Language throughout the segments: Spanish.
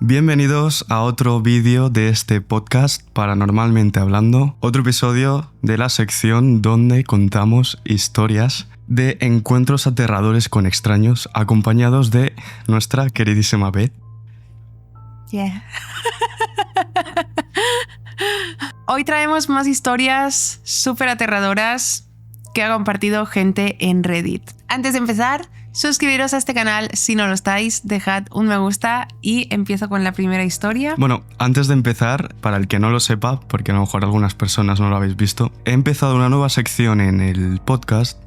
Bienvenidos a otro vídeo de este podcast Paranormalmente Hablando, otro episodio de la sección donde contamos historias de encuentros aterradores con extraños, acompañados de nuestra queridísima Beth. Yeah. Hoy traemos más historias súper aterradoras que ha compartido gente en Reddit. Antes de empezar, suscribiros a este canal si no lo estáis, dejad un me gusta y empiezo con la primera historia. Bueno, antes de empezar, para el que no lo sepa, porque a lo mejor algunas personas no lo habéis visto, he empezado una nueva sección en el podcast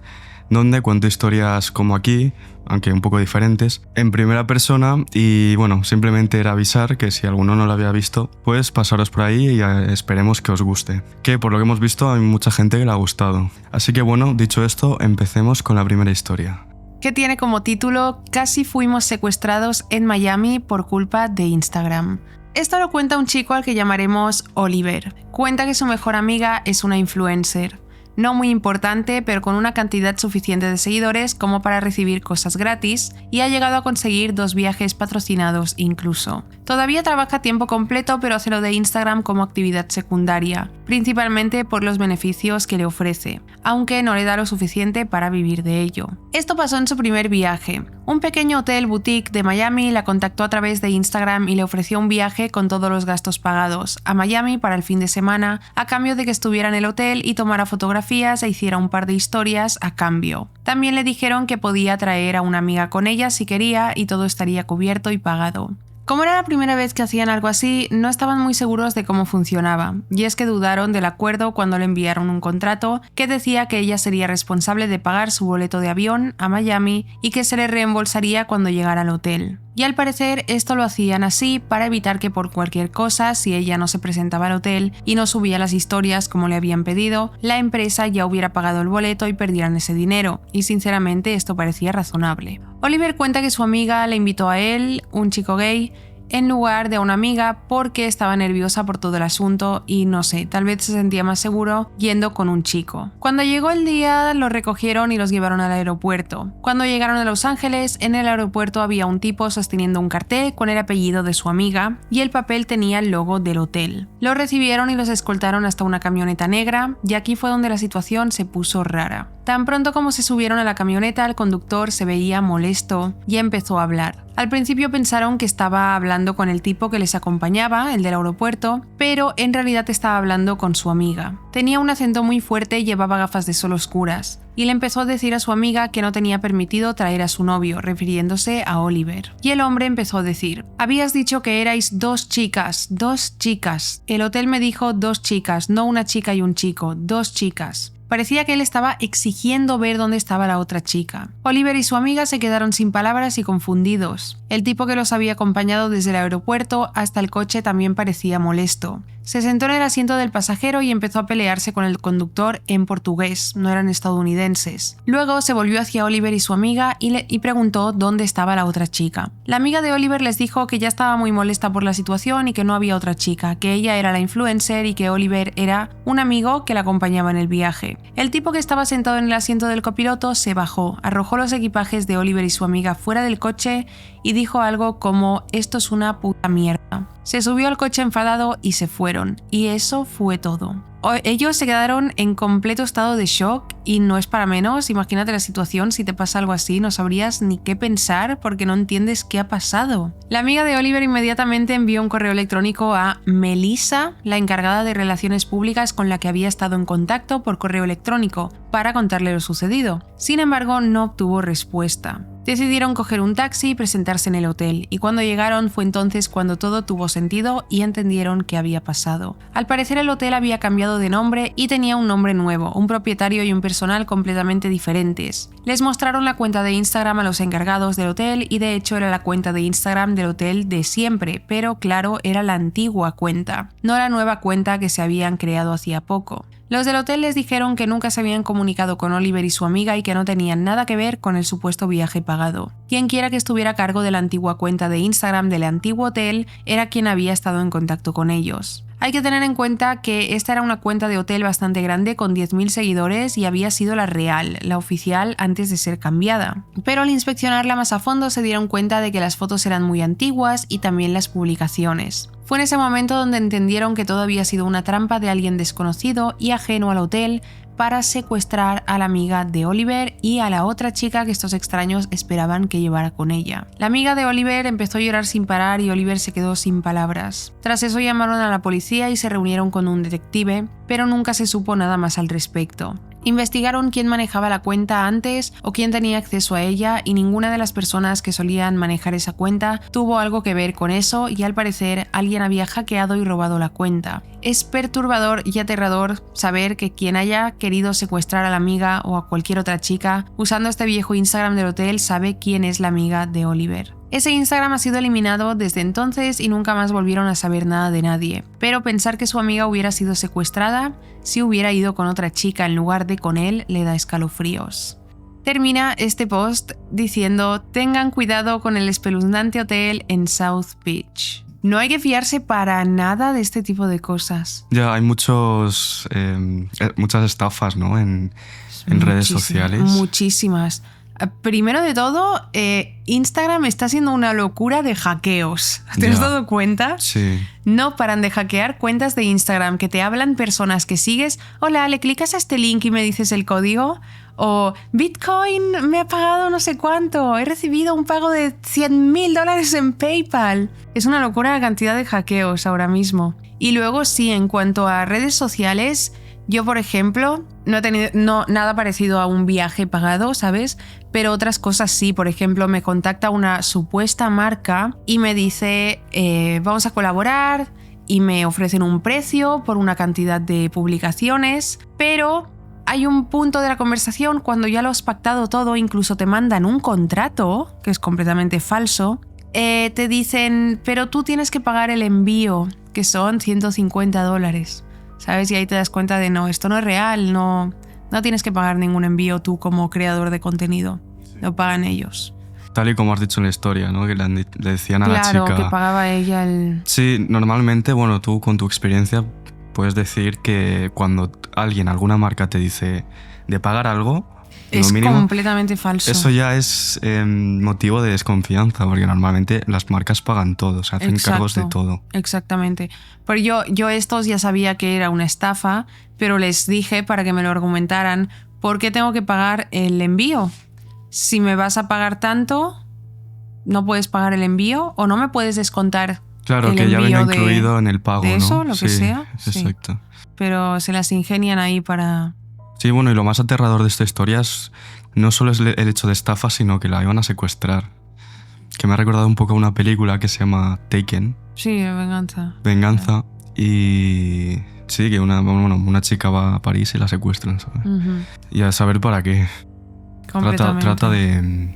donde cuento historias como aquí, aunque un poco diferentes, en primera persona y bueno, simplemente era avisar que si alguno no lo había visto, pues pasaros por ahí y esperemos que os guste. Que por lo que hemos visto hay mucha gente que le ha gustado. Así que bueno, dicho esto, empecemos con la primera historia. Que tiene como título Casi fuimos secuestrados en Miami por culpa de Instagram. Esto lo cuenta un chico al que llamaremos Oliver. Cuenta que su mejor amiga es una influencer. No muy importante, pero con una cantidad suficiente de seguidores como para recibir cosas gratis, y ha llegado a conseguir 2 viajes patrocinados incluso. Todavía trabaja a tiempo completo, pero hace lo de Instagram como actividad secundaria, principalmente por los beneficios que le ofrece, aunque no le da lo suficiente para vivir de ello. Esto pasó en su primer viaje. Un pequeño hotel boutique de Miami la contactó a través de Instagram y le ofreció un viaje con todos los gastos pagados a Miami para el fin de semana, a cambio de que estuviera en el hotel y tomara fotografías e hiciera un par de historias a cambio. También le dijeron que podía traer a una amiga con ella si quería y todo estaría cubierto y pagado. Como era la primera vez que hacían algo así, no estaban muy seguros de cómo funcionaba, y es que dudaron del acuerdo cuando le enviaron un contrato que decía que ella sería responsable de pagar su boleto de avión a Miami y que se le reembolsaría cuando llegara al hotel. Y al parecer esto lo hacían así para evitar que por cualquier cosa, si ella no se presentaba al hotel y no subía las historias como le habían pedido, la empresa ya hubiera pagado el boleto y perdieran ese dinero, y sinceramente esto parecía razonable. Oliver cuenta que su amiga le invitó a él, un chico gay, en lugar de a una amiga porque estaba nerviosa por todo el asunto y no sé, tal vez se sentía más seguro yendo con un chico. Cuando llegó el día, los recogieron y los llevaron al aeropuerto. Cuando llegaron a Los Ángeles, en el aeropuerto había un tipo sosteniendo un cartel con el apellido de su amiga y el papel tenía el logo del hotel. Los recibieron y los escoltaron hasta una camioneta negra, y aquí fue donde la situación se puso rara. Tan pronto como se subieron a la camioneta, el conductor se veía molesto y empezó a hablar. Al principio pensaron que estaba hablando con el tipo que les acompañaba, el del aeropuerto, pero en realidad estaba hablando con su amiga. Tenía un acento muy fuerte y llevaba gafas de sol oscuras, y le empezó a decir a su amiga que no tenía permitido traer a su novio, refiriéndose a Oliver. Y el hombre empezó a decir: habías dicho que erais 2 chicas, 2 chicas. El hotel me dijo 2 chicas, no una chica y un chico, 2 chicas. Parecía que él estaba exigiendo ver dónde estaba la otra chica. Oliver y su amiga se quedaron sin palabras y confundidos. El tipo que los había acompañado desde el aeropuerto hasta el coche también parecía molesto. Se sentó en el asiento del pasajero y empezó a pelearse con el conductor en portugués, no eran estadounidenses. Luego se volvió hacia Oliver y su amiga y preguntó dónde estaba la otra chica. La amiga de Oliver les dijo que ya estaba muy molesta por la situación y que no había otra chica, que ella era la influencer y que Oliver era un amigo que la acompañaba en el viaje. El tipo que estaba sentado en el asiento del copiloto se bajó, arrojó los equipajes de Oliver y su amiga fuera del coche y dijo algo como: esto es una puta mierda. Se subió al coche enfadado y se fueron, y eso fue todo. Ellos se quedaron en completo estado de shock y no es para menos. Imagínate la situación, si te pasa algo así no sabrías ni qué pensar porque no entiendes qué ha pasado. La amiga de Oliver inmediatamente envió un correo electrónico a Melissa, la encargada de relaciones públicas con la que había estado en contacto por correo electrónico, para contarle lo sucedido. Sin embargo, no obtuvo respuesta. Decidieron coger un taxi y presentarse en el hotel, y cuando llegaron fue entonces cuando todo tuvo sentido y entendieron qué había pasado. Al parecer el hotel había cambiado de nombre y tenía un nombre nuevo, un propietario y un personal completamente diferentes. Les mostraron la cuenta de Instagram a los encargados del hotel y de hecho era la cuenta de Instagram del hotel de siempre, pero claro, era la antigua cuenta, no la nueva cuenta que se habían creado hacía poco. Los del hotel les dijeron que nunca se habían comunicado con Oliver y su amiga y que no tenían nada que ver con el supuesto viaje pagado. Quienquiera que estuviera a cargo de la antigua cuenta de Instagram del antiguo hotel era quien había estado en contacto con ellos. Hay que tener en cuenta que esta era una cuenta de hotel bastante grande con 10.000 seguidores y había sido la real, la oficial, antes de ser cambiada. Pero al inspeccionarla más a fondo se dieron cuenta de que las fotos eran muy antiguas y también las publicaciones. Fue en ese momento donde entendieron que todo había sido una trampa de alguien desconocido y ajeno al hotel para secuestrar a la amiga de Oliver y a la otra chica que estos extraños esperaban que llevara con ella. La amiga de Oliver empezó a llorar sin parar y Oliver se quedó sin palabras. Tras eso llamaron a la policía y se reunieron con un detective, pero nunca se supo nada más al respecto. Investigaron quién manejaba la cuenta antes o quién tenía acceso a ella y ninguna de las personas que solían manejar esa cuenta tuvo algo que ver con eso y al parecer alguien había hackeado y robado la cuenta. Es perturbador y aterrador saber que quien haya querido secuestrar a la amiga o a cualquier otra chica usando este viejo Instagram del hotel sabe quién es la amiga de Oliver. Ese Instagram ha sido eliminado desde entonces y nunca más volvieron a saber nada de nadie. Pero pensar que su amiga hubiera sido secuestrada si hubiera ido con otra chica en lugar de con él le da escalofríos. Termina este post diciendo: tengan cuidado con el espeluznante hotel en South Beach. No hay que fiarse para nada de este tipo de cosas. Ya hay muchas estafas, ¿no? En redes sociales. Muchísimas. Primero de todo, Instagram está siendo una locura de hackeos. ¿Te has dado cuenta? Sí. No paran de hackear cuentas de Instagram que te hablan personas que sigues. Hola, ¿le clicas a este link y me dices el código? O Bitcoin me ha pagado no sé cuánto. He recibido un pago de $100.000 en PayPal. Es una locura la cantidad de hackeos ahora mismo. Y luego sí, en cuanto a redes sociales, yo, por ejemplo, no he tenido nada parecido a un viaje pagado, ¿sabes? Pero otras cosas sí. Por ejemplo, me contacta una supuesta marca y me dice vamos a colaborar y me ofrecen un precio por una cantidad de publicaciones, pero hay un punto de la conversación cuando ya lo has pactado todo, incluso te mandan un contrato, que es completamente falso, te dicen, pero tú tienes que pagar el envío, que son $150. ¿Sabes? Y ahí te das cuenta de no, esto no es real, no tienes que pagar ningún envío tú como creador de contenido, lo pagan ellos. Tal y como has dicho en la historia, ¿no? Que le decían a la chica... Claro, que pagaba ella el... Sí, normalmente, bueno, tú con tu experiencia puedes decir que cuando alguna marca te dice de pagar algo... Es mínimo, completamente falso. Eso ya es motivo de desconfianza, porque normalmente las marcas pagan todo, se hacen cargos de todo. Exactamente. Pero yo estos ya sabía que era una estafa, pero les dije para que me lo argumentaran, ¿por qué tengo que pagar el envío? Si me vas a pagar tanto, ¿no puedes pagar el envío? ¿O no me puedes descontar Claro, el que ya venga envío incluido en el pago, de eso, ¿no? lo que sea? Exacto. Sí. Pero se las ingenian ahí para... Sí, bueno, y lo más aterrador de esta historia es no solo es el hecho de estafa, sino que la iban a secuestrar. Que me ha recordado un poco a una película que se llama Taken. Sí, Venganza. Venganza. Y sí, que una chica va a París y la secuestran, ¿sabes? Uh-huh. Y a saber para qué. Trata de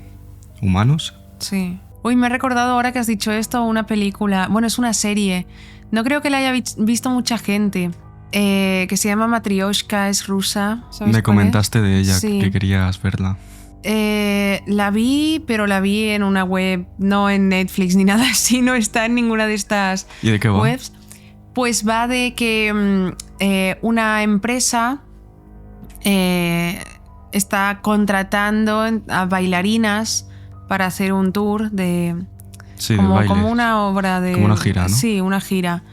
humanos. Sí. Uy, me he recordado ahora que has dicho esto, una película... Bueno, es una serie. No creo que la haya visto mucha gente. Que se llama Matryoshka, es rusa. ¿Sabes? Me comentaste de ella, sí, que querías verla. La vi, pero la vi en una web, no en Netflix ni nada así, no está en ninguna de estas ¿Y de qué va? webs. Pues va de que una empresa está contratando a bailarinas para hacer un tour de... Sí, como, de baile. como una obra de... Como una gira, ¿no? Sí, una gira.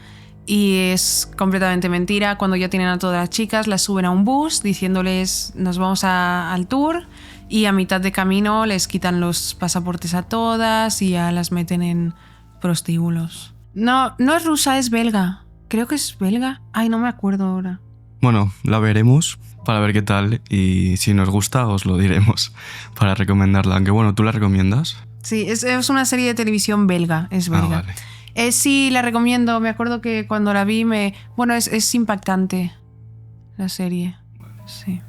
Y es completamente mentira. Cuando ya tienen a todas las chicas, las suben a un bus diciéndoles nos vamos al tour y a mitad de camino les quitan los pasaportes a todas y ya las meten en prostíbulos. No es rusa, es belga. Creo que es belga. Ay, no me acuerdo ahora. Bueno, la veremos para ver qué tal y si nos gusta os lo diremos para recomendarla. Aunque bueno, ¿tú la recomiendas? Sí, es una serie de televisión belga, es belga. Ah, vale. Sí, la recomiendo. Me acuerdo que cuando la vi Bueno, es impactante la serie. Sí.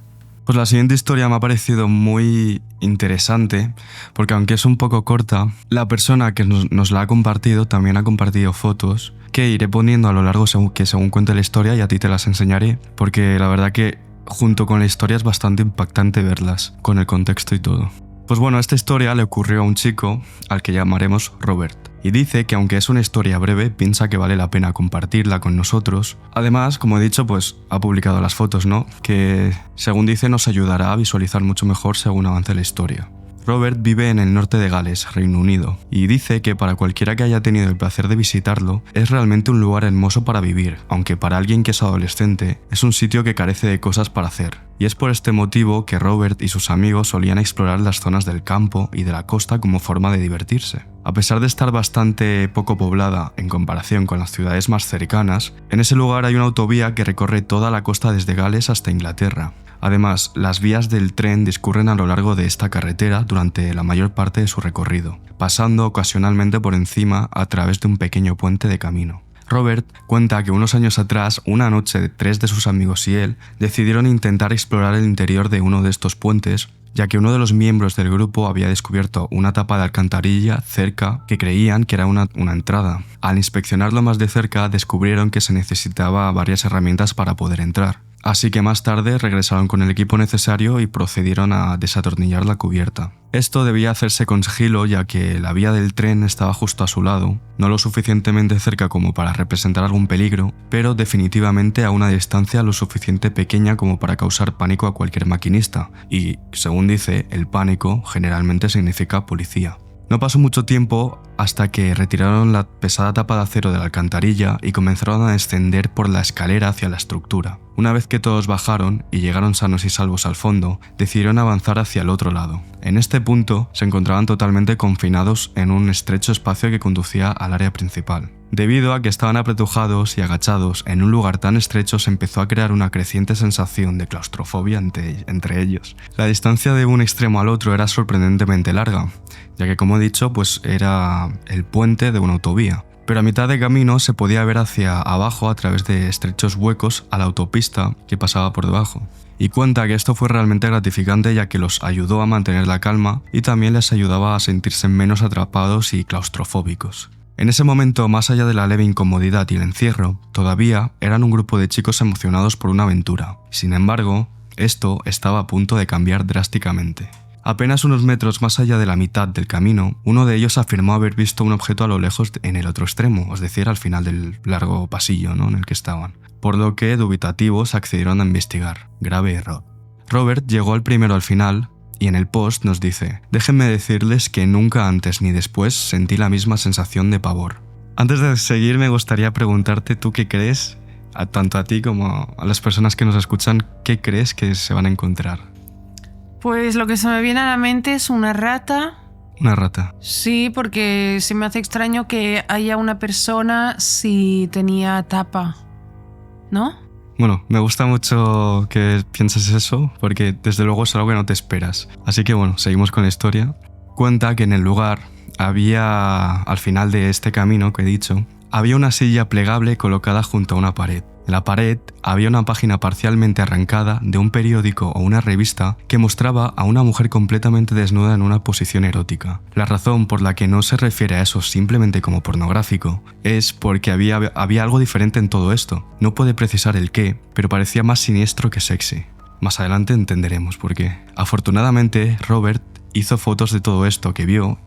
Pues la siguiente historia me ha parecido muy interesante porque aunque es un poco corta, la persona que nos la ha compartido también ha compartido fotos que iré poniendo a lo largo según cuente la historia y a ti te las enseñaré porque la verdad que junto con la historia es bastante impactante verlas, con el contexto y todo. Pues bueno, esta historia le ocurrió a un chico al que llamaremos Robert. y dice que aunque es una historia breve, piensa que vale la pena compartirla con nosotros. Además, como he dicho, pues ha publicado las fotos, ¿no? Que según dice nos ayudará a visualizar mucho mejor según avance la historia. Robert vive en el norte de Gales, Reino Unido, y dice que para cualquiera que haya tenido el placer de visitarlo, es realmente un lugar hermoso para vivir, aunque para alguien que es adolescente, es un sitio que carece de cosas para hacer. Y es por este motivo que Robert y sus amigos solían explorar las zonas del campo y de la costa como forma de divertirse. A pesar de estar bastante poco poblada en comparación con las ciudades más cercanas, en ese lugar hay una autovía que recorre toda la costa desde Gales hasta Inglaterra. Además, las vías del tren discurren a lo largo de esta carretera durante la mayor parte de su recorrido, pasando ocasionalmente por encima a través de un pequeño puente de camino. Robert cuenta que unos años atrás, una noche, 3 de sus amigos y él decidieron intentar explorar el interior de uno de estos puentes, ya que uno de los miembros del grupo había descubierto una tapa de alcantarilla cerca que creían que era una entrada. Al inspeccionarlo más de cerca, descubrieron que se necesitaba varias herramientas para poder entrar. Así que más tarde regresaron con el equipo necesario y procedieron a desatornillar la cubierta. Esto debía hacerse con sigilo ya que la vía del tren estaba justo a su lado, no lo suficientemente cerca como para representar algún peligro, pero definitivamente a una distancia lo suficiente pequeña como para causar pánico a cualquier maquinista, y, según dice, el pánico generalmente significa policía. No pasó mucho tiempo hasta que retiraron la pesada tapa de acero de la alcantarilla y comenzaron a descender por la escalera hacia la estructura. Una vez que todos bajaron y llegaron sanos y salvos al fondo, decidieron avanzar hacia el otro lado. En este punto se encontraban totalmente confinados en un estrecho espacio que conducía al área principal. Debido a que estaban apretujados y agachados en un lugar tan estrecho, se empezó a crear una creciente sensación de claustrofobia entre ellos. La distancia de un extremo al otro era sorprendentemente larga, ya que, como he dicho, pues era el puente de una autovía. Pero a mitad de camino se podía ver hacia abajo a través de estrechos huecos a la autopista que pasaba por debajo. Y cuenta que esto fue realmente gratificante ya que los ayudó a mantener la calma y también les ayudaba a sentirse menos atrapados y claustrofóbicos. En ese momento, más allá de la leve incomodidad y el encierro, todavía eran un grupo de chicos emocionados por una aventura. Sin embargo, esto estaba a punto de cambiar drásticamente. Apenas unos metros más allá de la mitad del camino, uno de ellos afirmó haber visto un objeto a lo lejos en el otro extremo, es decir, al final del largo pasillo, ¿no?, en el que estaban. Por lo que, dubitativos, accedieron a investigar. Grave error. Robert llegó al primero al final, y en el post nos dice: «Déjenme decirles que nunca antes ni después sentí la misma sensación de pavor». Antes de seguir, me gustaría preguntarte, ¿tú qué crees? Tanto a ti como a las personas que nos escuchan, ¿qué crees que se van a encontrar? Pues lo que se me viene a la mente es una rata. ¿Una rata? Sí, porque se me hace extraño que haya una persona si tenía tapa, ¿no? Bueno, me gusta mucho que pienses eso, porque desde luego es algo que no te esperas. Así que bueno, seguimos con la historia. Cuenta que en el lugar había, al final de este camino que he dicho, había una silla plegable colocada junto a una pared. En la pared había una página parcialmente arrancada de un periódico o una revista que mostraba a una mujer completamente desnuda en una posición erótica. La razón por la que no se refiere a eso simplemente como pornográfico es porque había algo diferente en todo esto. No puede precisar el qué, pero parecía más siniestro que sexy. Más adelante entenderemos por qué. Afortunadamente, Robert hizo fotos de todo esto que vio.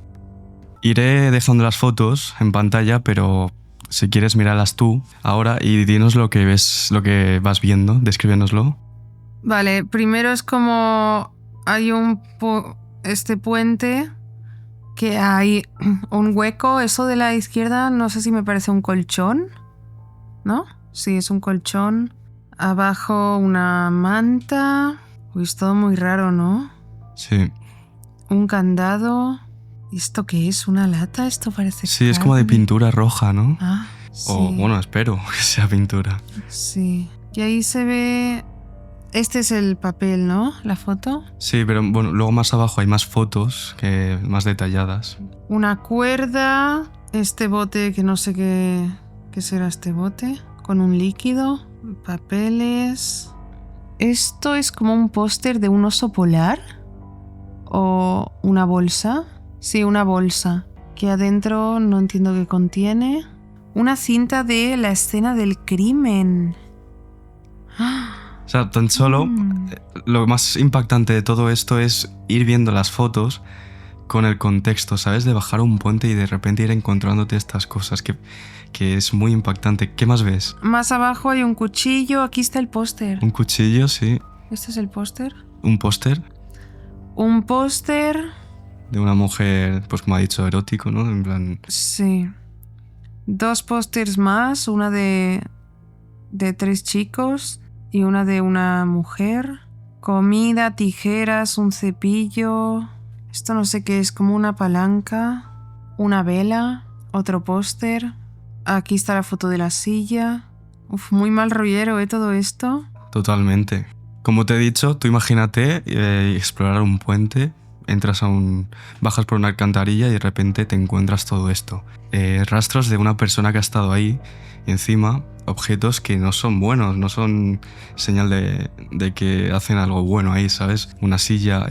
Iré dejando las fotos en pantalla, pero si quieres mírala tú ahora y dinos lo que ves, lo que vas viendo, descríbenoslo. Vale, primero es como hay este puente que hay un hueco, eso de la izquierda no sé si me parece un colchón, ¿no? Sí, es un colchón. Abajo una manta. Uy, es todo muy raro, ¿no? Sí. Un candado. ¿Y esto qué es? ¿Una lata? Esto parece Sí, es como de pintura roja, ¿no? Ah, sí. O bueno, espero que sea pintura. Sí. Y ahí se ve... Este es el papel, ¿no? La foto. Sí, pero bueno, luego más abajo hay más fotos, más detalladas. Una cuerda. Este bote, que no sé qué será este bote. Con un líquido. Papeles. ¿Esto es como un póster de un oso polar? ¿O una bolsa? Sí, una bolsa, que adentro no entiendo qué contiene. Una cinta de la escena del crimen. O sea, tan solo lo más impactante de todo esto es ir viendo las fotos, con el contexto, ¿sabes? De bajar un puente y de repente ir encontrándote estas cosas que es muy impactante. ¿Qué más ves? Más abajo hay un cuchillo, aquí está el póster. Un cuchillo, sí. ¿Este es el póster? Un póster Un póster... de una mujer, pues como ha dicho, erótico, ¿no? En plan... Sí. 2 pósters más, una de 3 chicos y una de una mujer. Comida, tijeras, un cepillo. Esto no sé qué es, como una palanca. Una vela, otro póster. Aquí está la foto de la silla. Uf, muy mal rollero, todo esto. Totalmente. Como te he dicho, tú imagínate explorar un puente, bajas por una alcantarilla y de repente te encuentras todo esto. Rastros de una persona que ha estado ahí y encima objetos que no son buenos, no son señal de que hacen algo bueno ahí, ¿sabes? Una silla,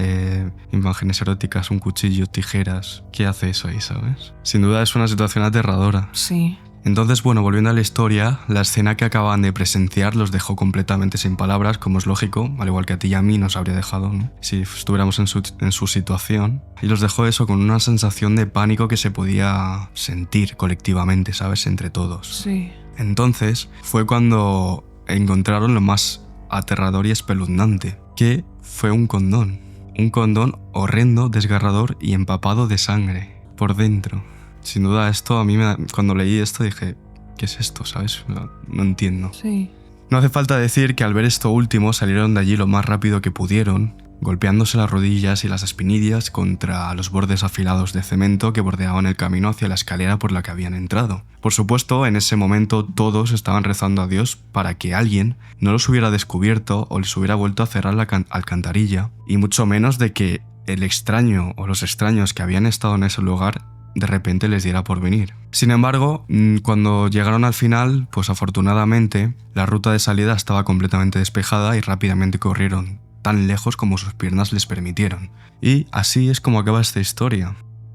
imágenes eróticas, un cuchillo, tijeras. ¿Qué hace eso ahí, sabes? Sin duda es una situación aterradora. Sí. Entonces, bueno, volviendo a la historia, la escena que acaban de presenciar los dejó completamente sin palabras, como es lógico, al igual que a ti y a mí nos habría dejado, ¿no? Si estuviéramos en su situación. Y los dejó eso con una sensación de pánico que se podía sentir colectivamente, ¿sabes? Entre todos. Sí. Entonces, fue cuando encontraron lo más aterrador y espeluznante, que fue un condón. Un condón horrendo, desgarrador y empapado de sangre por dentro. Sin duda esto a mí cuando leí esto dije, ¿qué es esto? ¿Sabes? No entiendo. Sí. No hace falta decir que al ver esto último salieron de allí lo más rápido que pudieron, golpeándose las rodillas y las espinillas contra los bordes afilados de cemento que bordeaban el camino hacia la escalera por la que habían entrado. Por supuesto, en ese momento todos estaban rezando a Dios para que alguien no los hubiera descubierto o les hubiera vuelto a cerrar la alcantarilla, y mucho menos de que el extraño o los extraños que habían estado en ese lugar de repente les diera por venir. Sin embargo, cuando llegaron al final, pues afortunadamente, la ruta de salida estaba completamente despejada y rápidamente corrieron tan lejos como sus piernas les permitieron. Y así es como acaba esta historia.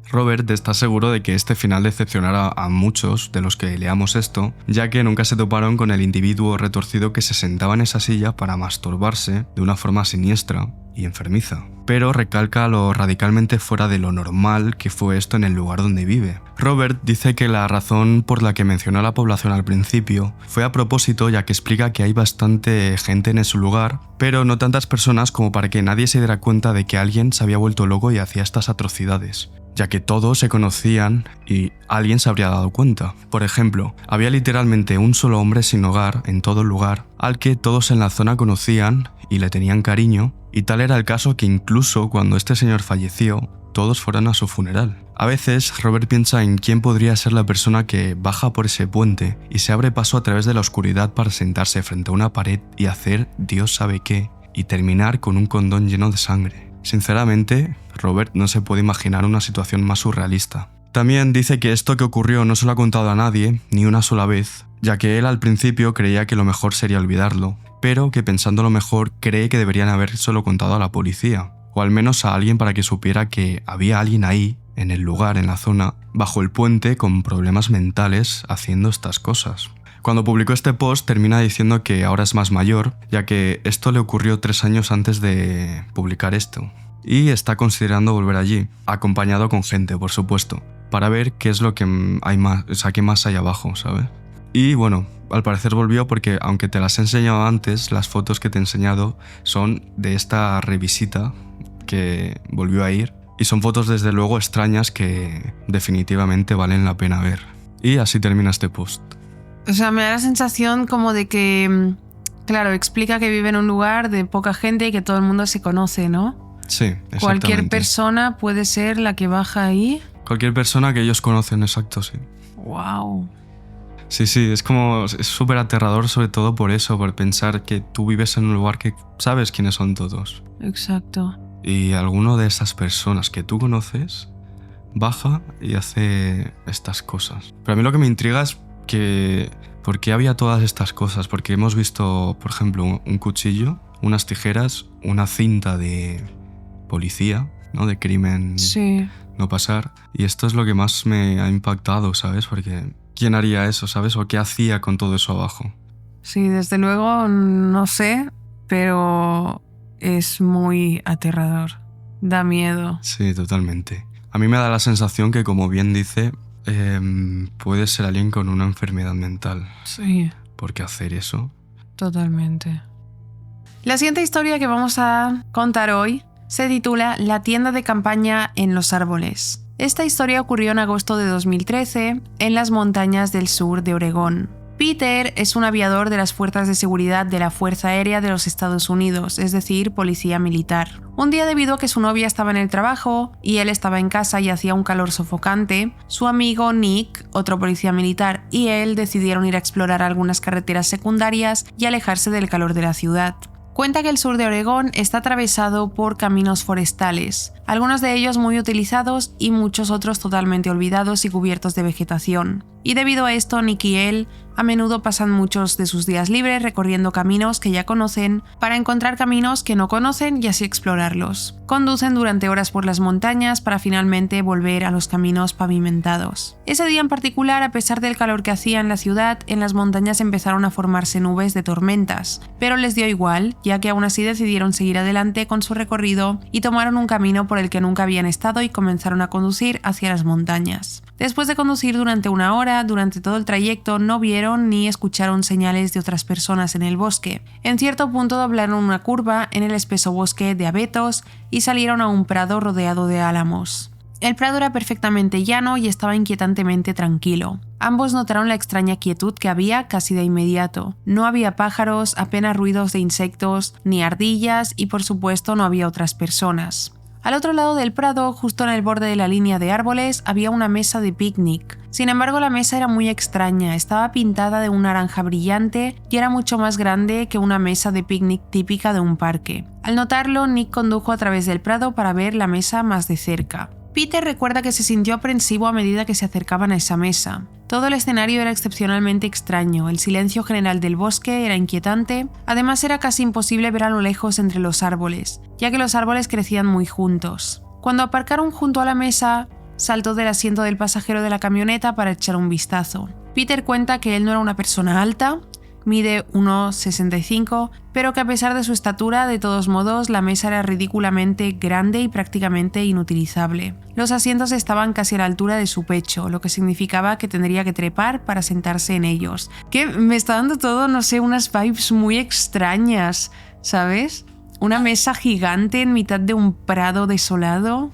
Robert está seguro de que este final decepcionará a muchos de los que leamos esto, ya que nunca se toparon con el individuo retorcido que se sentaba en esa silla para masturbarse de una forma siniestra y enfermiza. Pero recalca lo radicalmente fuera de lo normal que fue esto en el lugar donde vive. Robert dice que la razón por la que mencionó a la población al principio fue a propósito, ya que explica que hay bastante gente en ese lugar, pero no tantas personas como para que nadie se diera cuenta de que alguien se había vuelto loco y hacía estas atrocidades, ya que todos se conocían y alguien se habría dado cuenta. Por ejemplo, había literalmente un solo hombre sin hogar en todo el lugar, al que todos en la zona conocían y le tenían cariño, y tal era el caso que incluso cuando este señor falleció, todos fueron a su funeral. A veces, Robert piensa en quién podría ser la persona que baja por ese puente y se abre paso a través de la oscuridad para sentarse frente a una pared y hacer Dios sabe qué, y terminar con un condón lleno de sangre. Sinceramente, Robert no se puede imaginar una situación más surrealista. También dice que esto que ocurrió no se lo ha contado a nadie, ni una sola vez, ya que él al principio creía que lo mejor sería olvidarlo, pero que pensándolo mejor cree que deberían habérselo contado a la policía, o al menos a alguien para que supiera que había alguien ahí, en el lugar, en la zona, bajo el puente con problemas mentales haciendo estas cosas. Cuando publicó este post termina diciendo que ahora es más mayor, ya que esto le ocurrió 3 años antes de publicar esto, y está considerando volver allí, acompañado con gente, por supuesto, para ver qué es lo que hay más, o sea, qué más hay abajo, ¿sabes? Y bueno, al parecer volvió porque, aunque te las he enseñado antes, las fotos que te he enseñado son de esta revisita que volvió a ir, y son fotos desde luego extrañas que definitivamente valen la pena ver. Y así termina este post. O sea, me da la sensación como de que, claro, explica que vive en un lugar de poca gente y que todo el mundo se conoce, ¿no? Sí, exactamente. Cualquier persona puede ser la que baja ahí. Cualquier persona que ellos conocen, exacto, sí. Wow. Sí, es súper aterrador, sobre todo por eso, por pensar que tú vives en un lugar que sabes quiénes son todos. Exacto. Y alguno de esas personas que tú conoces baja y hace estas cosas. Pero a mí lo que me intriga es que ¿por qué había todas estas cosas? Porque hemos visto, por ejemplo, un cuchillo, unas tijeras, una cinta de policía, ¿no? De crimen Sí. no pasar. Y esto es lo que más me ha impactado, ¿sabes? Porque ¿quién haría eso, sabes? ¿O qué hacía con todo eso abajo? Sí, desde luego no sé, pero es muy aterrador. Da miedo. Sí, totalmente. A mí me da la sensación que, como bien dice, puede ser alguien con una enfermedad mental. Sí. ¿Por qué hacer eso? Totalmente. La siguiente historia que vamos a contar hoy se titula La tienda de campaña en los árboles. Esta historia ocurrió en agosto de 2013 en las montañas del sur de Oregón. Peter es un aviador de las fuerzas de seguridad de la Fuerza Aérea de los Estados Unidos, es decir, policía militar. Un día, debido a que su novia estaba en el trabajo y él estaba en casa y hacía un calor sofocante, su amigo Nick, otro policía militar, y él decidieron ir a explorar algunas carreteras secundarias y alejarse del calor de la ciudad. Cuenta que el sur de Oregón está atravesado por caminos forestales, algunos de ellos muy utilizados y muchos otros totalmente olvidados y cubiertos de vegetación. Y debido a esto, Nick y él a menudo pasan muchos de sus días libres recorriendo caminos que ya conocen para encontrar caminos que no conocen y así explorarlos. Conducen durante horas por las montañas para finalmente volver a los caminos pavimentados. Ese día en particular, a pesar del calor que hacía en la ciudad, en las montañas empezaron a formarse nubes de tormentas, pero les dio igual, ya que aún así decidieron seguir adelante con su recorrido y tomaron un camino por el que nunca habían estado y comenzaron a conducir hacia las montañas. Después de conducir durante una hora, durante todo el trayecto no vieron ni escucharon señales de otras personas en el bosque. En cierto punto doblaron una curva en el espeso bosque de abetos y salieron a un prado rodeado de álamos. El prado era perfectamente llano y estaba inquietantemente tranquilo. Ambos notaron la extraña quietud que había casi de inmediato. No había pájaros, apenas ruidos de insectos, ni ardillas y por supuesto no había otras personas. Al otro lado del prado, justo en el borde de la línea de árboles, había una mesa de picnic. Sin embargo, la mesa era muy extraña, estaba pintada de un naranja brillante y era mucho más grande que una mesa de picnic típica de un parque. Al notarlo, Nick condujo a través del prado para ver la mesa más de cerca. Peter recuerda que se sintió aprensivo a medida que se acercaban a esa mesa. Todo el escenario era excepcionalmente extraño, el silencio general del bosque era inquietante, además era casi imposible ver a lo lejos entre los árboles, ya que los árboles crecían muy juntos. Cuando aparcaron junto a la mesa, saltó del asiento del pasajero de la camioneta para echar un vistazo. Peter cuenta que él no era una persona alta, mide 1,65, pero que a pesar de su estatura, de todos modos, la mesa era ridículamente grande y prácticamente inutilizable. Los asientos estaban casi a la altura de su pecho, lo que significaba que tendría que trepar para sentarse en ellos. Que me está dando todo, no sé, unas vibes muy extrañas, ¿sabes? Una mesa gigante en mitad de un prado desolado.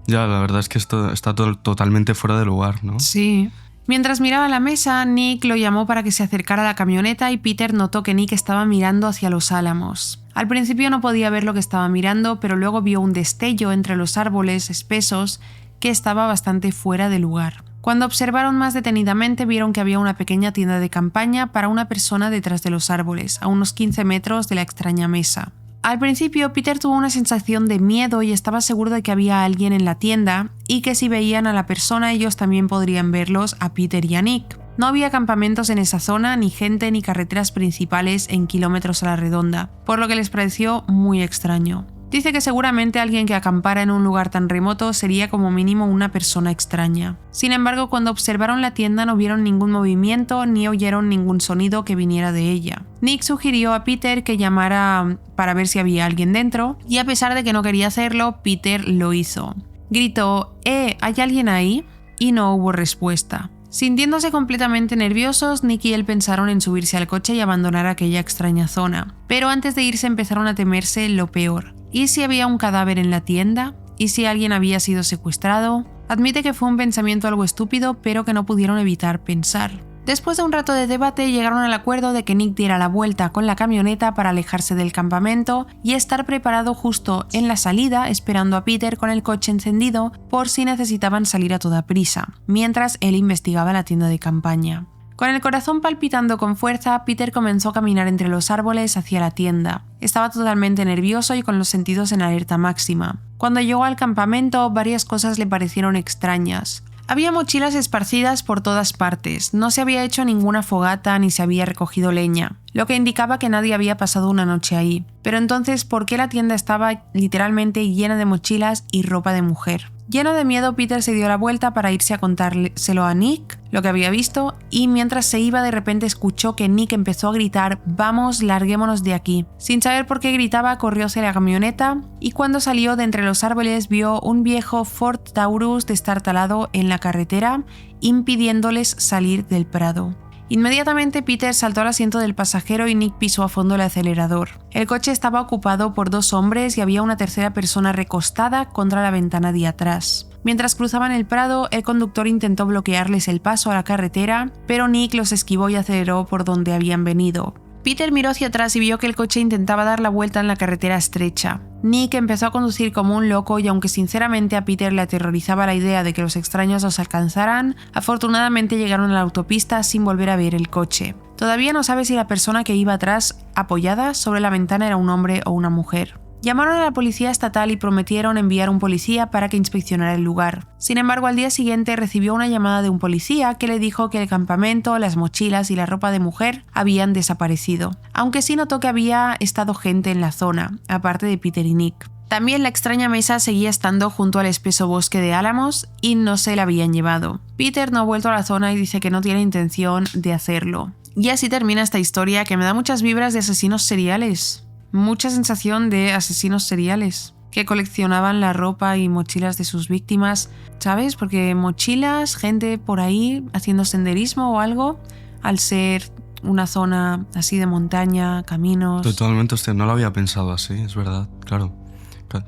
Ya, la verdad es que esto está totalmente fuera de lugar, ¿no? Sí. Mientras miraba la mesa, Nick lo llamó para que se acercara a la camioneta y Peter notó que Nick estaba mirando hacia los álamos. Al principio no podía ver lo que estaba mirando, pero luego vio un destello entre los árboles espesos que estaba bastante fuera de lugar. Cuando observaron más detenidamente, vieron que había una pequeña tienda de campaña para una persona detrás de los árboles, a unos 15 metros de la extraña mesa. Al principio, Peter tuvo una sensación de miedo y estaba seguro de que había alguien en la tienda y que si veían a la persona ellos también podrían verlos a Peter y a Nick. No había campamentos en esa zona, ni gente ni carreteras principales en kilómetros a la redonda, por lo que les pareció muy extraño. Dice que seguramente alguien que acampara en un lugar tan remoto sería como mínimo una persona extraña. Sin embargo, cuando observaron la tienda no vieron ningún movimiento ni oyeron ningún sonido que viniera de ella. Nick sugirió a Peter que llamara para ver si había alguien dentro, y a pesar de que no quería hacerlo, Peter lo hizo. Gritó, ¿hay alguien ahí? Y no hubo respuesta. Sintiéndose completamente nerviosos, Nick y él pensaron en subirse al coche y abandonar aquella extraña zona. Pero antes de irse empezaron a temerse lo peor. ¿Y si había un cadáver en la tienda? ¿Y si alguien había sido secuestrado? Admite que fue un pensamiento algo estúpido, pero que no pudieron evitar pensar. Después de un rato de debate, llegaron al acuerdo de que Nick diera la vuelta con la camioneta para alejarse del campamento y estar preparado justo en la salida, esperando a Peter con el coche encendido por si necesitaban salir a toda prisa, mientras él investigaba la tienda de campaña. Con el corazón palpitando con fuerza, Peter comenzó a caminar entre los árboles hacia la tienda. Estaba totalmente nervioso y con los sentidos en alerta máxima. Cuando llegó al campamento, varias cosas le parecieron extrañas. Había mochilas esparcidas por todas partes, no se había hecho ninguna fogata ni se había recogido leña. lo que indicaba que nadie había pasado una noche ahí. Pero entonces, ¿por qué la tienda estaba literalmente llena de mochilas y ropa de mujer? Lleno de miedo, Peter se dio la vuelta para irse a contárselo a Nick, lo que había visto, y mientras se iba de repente escuchó que Nick empezó a gritar «¡Vamos, larguémonos de aquí!». Sin saber por qué gritaba, corrió hacia la camioneta y cuando salió de entre los árboles vio un viejo Ford Taurus destartalado en la carretera, impidiéndoles salir del prado. Inmediatamente Peter saltó al asiento del pasajero y Nick pisó a fondo el acelerador. El coche estaba ocupado por 2 hombres y había una tercera persona recostada contra la ventana de atrás. Mientras cruzaban el prado, el conductor intentó bloquearles el paso a la carretera, pero Nick los esquivó y aceleró por donde habían venido. Peter miró hacia atrás y vio que el coche intentaba dar la vuelta en la carretera estrecha. Nick empezó a conducir como un loco y aunque sinceramente a Peter le aterrorizaba la idea de que los extraños los alcanzaran, afortunadamente llegaron a la autopista sin volver a ver el coche. Todavía no sabe si la persona que iba atrás, apoyada sobre la ventana, era un hombre o una mujer. Llamaron a la policía estatal y prometieron enviar un policía para que inspeccionara el lugar. Sin embargo, al día siguiente recibió una llamada de un policía que le dijo que el campamento, las mochilas y la ropa de mujer habían desaparecido, aunque sí notó que había estado gente en la zona, aparte de Peter y Nick. También la extraña mesa seguía estando junto al espeso bosque de álamos y no se la habían llevado. Peter no ha vuelto a la zona y dice que no tiene intención de hacerlo. Y así termina esta historia que me da muchas vibras de asesinos seriales. Mucha sensación de asesinos seriales que coleccionaban la ropa y mochilas de sus víctimas, ¿sabes? Porque mochilas, gente por ahí haciendo senderismo o algo, al ser una zona así de montaña, caminos... Totalmente, hostia, no lo había pensado así, es verdad, claro.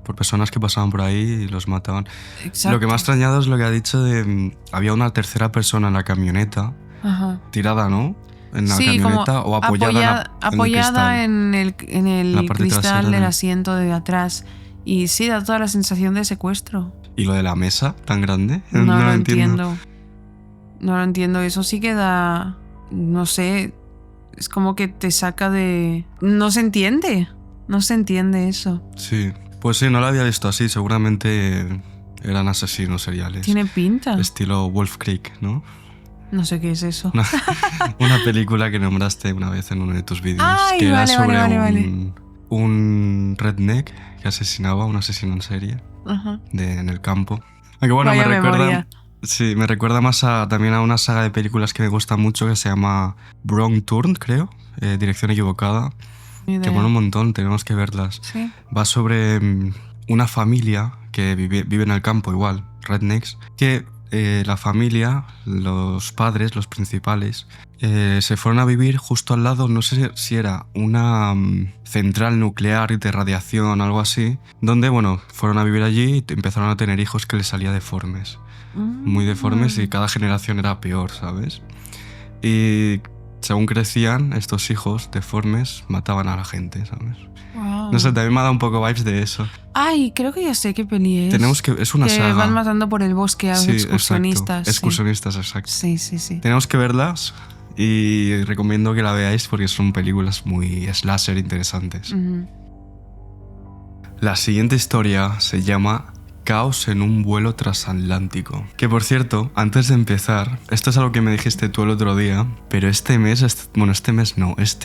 Por personas que pasaban por ahí y los mataban. Exacto. Lo que me ha extrañado es lo que ha dicho de... Había una tercera persona en la camioneta, tirada, ¿no? En la camioneta o apoyada en el cristal trasera, del asiento de atrás. Y sí, da toda la sensación de secuestro. ¿Y lo de la mesa tan grande? No lo entiendo. No lo entiendo. Eso sí que da... No sé. Es como que te saca de... No se entiende. No se entiende eso. Sí. Pues sí, no lo había visto así. Seguramente eran asesinos seriales. Tiene pinta. Estilo Wolf Creek, ¿no? No sé qué es eso. Una película que nombraste una vez en uno de tus vídeos. Ay, que vale, era sobre vale. un redneck que asesinaba a un asesino en serie en el campo. Aunque bueno, Vaya me recuerda... memoria. Sí, me recuerda más también a una saga de películas que me gusta mucho que se llama Wrong Turn, creo. Dirección equivocada. Que mola un montón, tenemos que verlas. ¿Sí? Va sobre una familia que vive en el campo igual, rednecks, que... la familia, los padres, los principales, se fueron a vivir justo al lado, no sé si era una central nuclear de radiación o algo así, donde, bueno, fueron a vivir allí y empezaron a tener hijos que les salía deformes. Muy deformes y cada generación era peor, ¿sabes? Y según crecían, estos hijos deformes mataban a la gente, ¿sabes? Wow. No sé, también me ha dado un poco vibes de eso. Ay, creo que ya sé qué peli es. Es una saga. Que van matando por el bosque a los excursionistas. Exacto. Excursionistas, exacto. Sí. Tenemos que verlas y recomiendo que la veáis porque son películas muy slasher interesantes. La siguiente historia se llama Caos en un vuelo transatlántico. Que por cierto, antes de empezar, esto es algo que me dijiste tú el otro día, pero este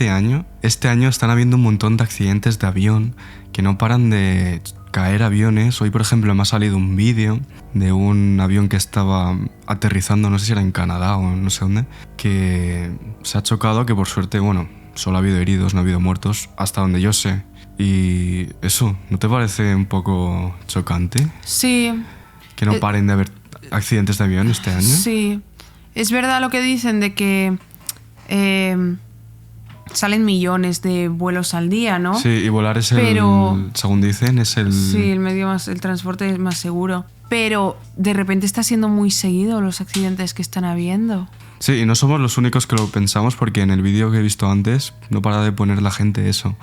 año están habiendo un montón de accidentes de avión que no paran de caer aviones. Hoy, por ejemplo, me ha salido un vídeo de un avión que estaba aterrizando, no sé si era en Canadá o no sé dónde, que se ha chocado, que por suerte, bueno, solo ha habido heridos, no ha habido muertos, hasta donde yo sé. Y eso, ¿no te parece un poco chocante? Sí. Que no paren de haber accidentes de avión este año. Sí. Es verdad lo que dicen de que salen millones de vuelos al día, ¿no? Sí, y volar es según dicen, es el... Sí, el transporte es más seguro. Pero de repente está siendo muy seguido los accidentes que están habiendo. Sí, y no somos los únicos que lo pensamos porque en el vídeo que he visto antes no para de poner la gente eso.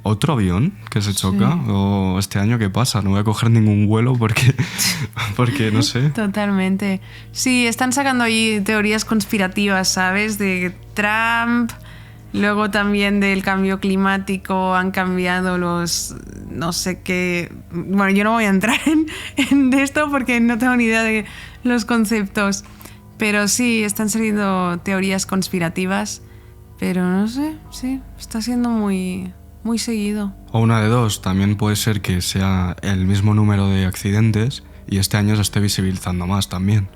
¿Otro avión que se choca? Sí. ¿O este año qué pasa? No voy a coger ningún vuelo porque no sé. Totalmente. Sí, están sacando ahí teorías conspirativas, ¿sabes? De Trump, luego también del cambio climático, han cambiado los... no sé qué... Bueno, yo no voy a entrar en esto porque no tengo ni idea de los conceptos. Pero sí, están saliendo teorías conspirativas Pero no sé, sí, está siendo muy seguido. O una de dos, también puede ser que sea el mismo número de accidentes y este año se esté visibilizando más también.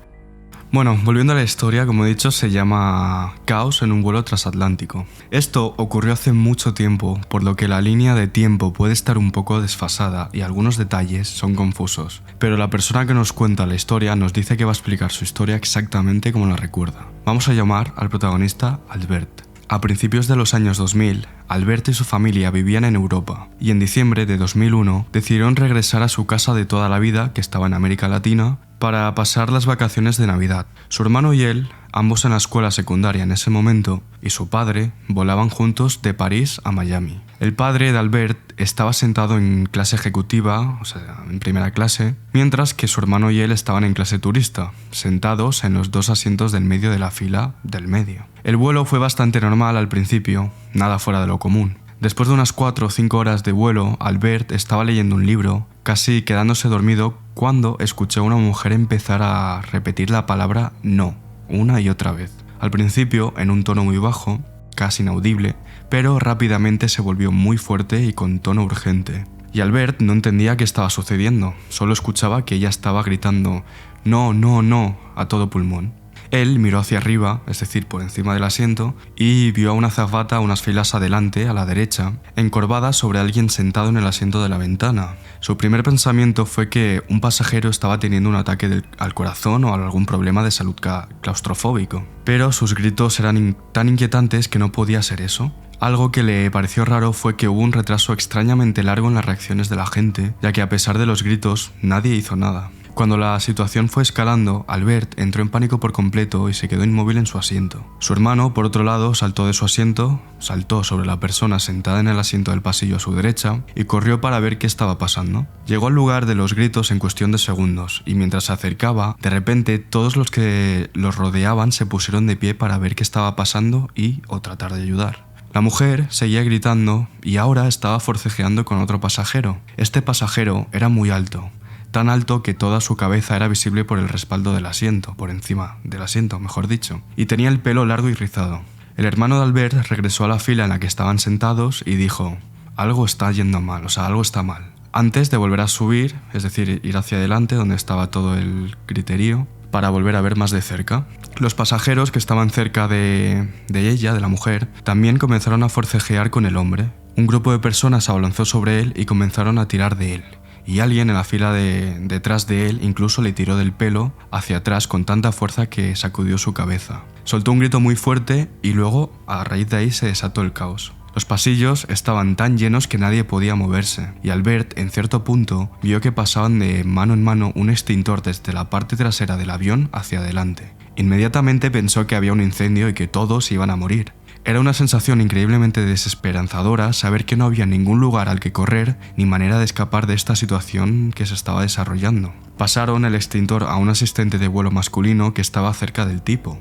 Bueno, volviendo a la historia, como he dicho, se llama Caos en un vuelo transatlántico. Esto ocurrió hace mucho tiempo, por lo que la línea de tiempo puede estar un poco desfasada y algunos detalles son confusos. Pero la persona que nos cuenta la historia nos dice que va a explicar su historia exactamente como la recuerda. Vamos a llamar al protagonista Albert. A principios de los años 2000, Albert y su familia vivían en Europa, y en diciembre de 2001 decidieron regresar a su casa de toda la vida, que estaba en América Latina, para pasar las vacaciones de Navidad. Su hermano y él, ambos en la escuela secundaria en ese momento, y su padre volaban juntos de París a Miami. El padre de Albert estaba sentado en clase ejecutiva, o sea, en primera clase, mientras que su hermano y él estaban en clase turista, sentados en los dos asientos del medio de la fila del medio. El vuelo fue bastante normal al principio, nada fuera de lo común. Después de unas 4 o 5 horas de vuelo, Albert estaba leyendo un libro, casi quedándose dormido, cuando escuchó a una mujer empezar a repetir la palabra no, una y otra vez. Al principio, en un tono muy bajo, casi inaudible, pero rápidamente se volvió muy fuerte y con tono urgente. Y Albert no entendía qué estaba sucediendo, solo escuchaba que ella estaba gritando «No, no, no» a todo pulmón. Él miró hacia arriba, es decir, por encima del asiento, y vio a una azafata unas filas adelante, a la derecha, encorvada sobre alguien sentado en el asiento de la ventana. Su primer pensamiento fue que un pasajero estaba teniendo un ataque al corazón o algún problema de salud claustrofóbico. Pero sus gritos eran tan inquietantes que no podía ser eso. Algo que le pareció raro fue que hubo un retraso extrañamente largo en las reacciones de la gente, ya que a pesar de los gritos, nadie hizo nada. Cuando la situación fue escalando, Albert entró en pánico por completo y se quedó inmóvil en su asiento. Su hermano, por otro lado, saltó de su asiento, saltó sobre la persona sentada en el asiento del pasillo a su derecha y corrió para ver qué estaba pasando. Llegó al lugar de los gritos en cuestión de segundos y mientras se acercaba, de repente todos los que los rodeaban se pusieron de pie para ver qué estaba pasando y o tratar de ayudar. La mujer seguía gritando y ahora estaba forcejeando con otro pasajero. Este pasajero era muy alto. Tan alto que toda su cabeza era visible por el respaldo del asiento, por encima del asiento, mejor dicho, y tenía el pelo largo y rizado. El hermano de Albert regresó a la fila en la que estaban sentados y dijo: algo está yendo mal, algo está mal. Antes de volver a subir, es decir, ir hacia adelante donde estaba todo el griterío, para volver a ver más de cerca. Los pasajeros que estaban cerca de ella, de la mujer, también comenzaron a forcejear con el hombre. Un grupo de personas se abalanzó sobre él y comenzaron a tirar de él. Y alguien en la fila detrás de él incluso le tiró del pelo hacia atrás con tanta fuerza que sacudió su cabeza. Soltó un grito muy fuerte y luego, a raíz de ahí, se desató el caos. Los pasillos estaban tan llenos que nadie podía moverse, y Albert, en cierto punto, vio que pasaban de mano en mano un extintor desde la parte trasera del avión hacia adelante. Inmediatamente pensó que había un incendio y que todos iban a morir. Era una sensación increíblemente desesperanzadora saber que no había ningún lugar al que correr ni manera de escapar de esta situación que se estaba desarrollando. Pasaron el extintor a un asistente de vuelo masculino que estaba cerca del tipo,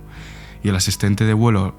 y el asistente de vuelo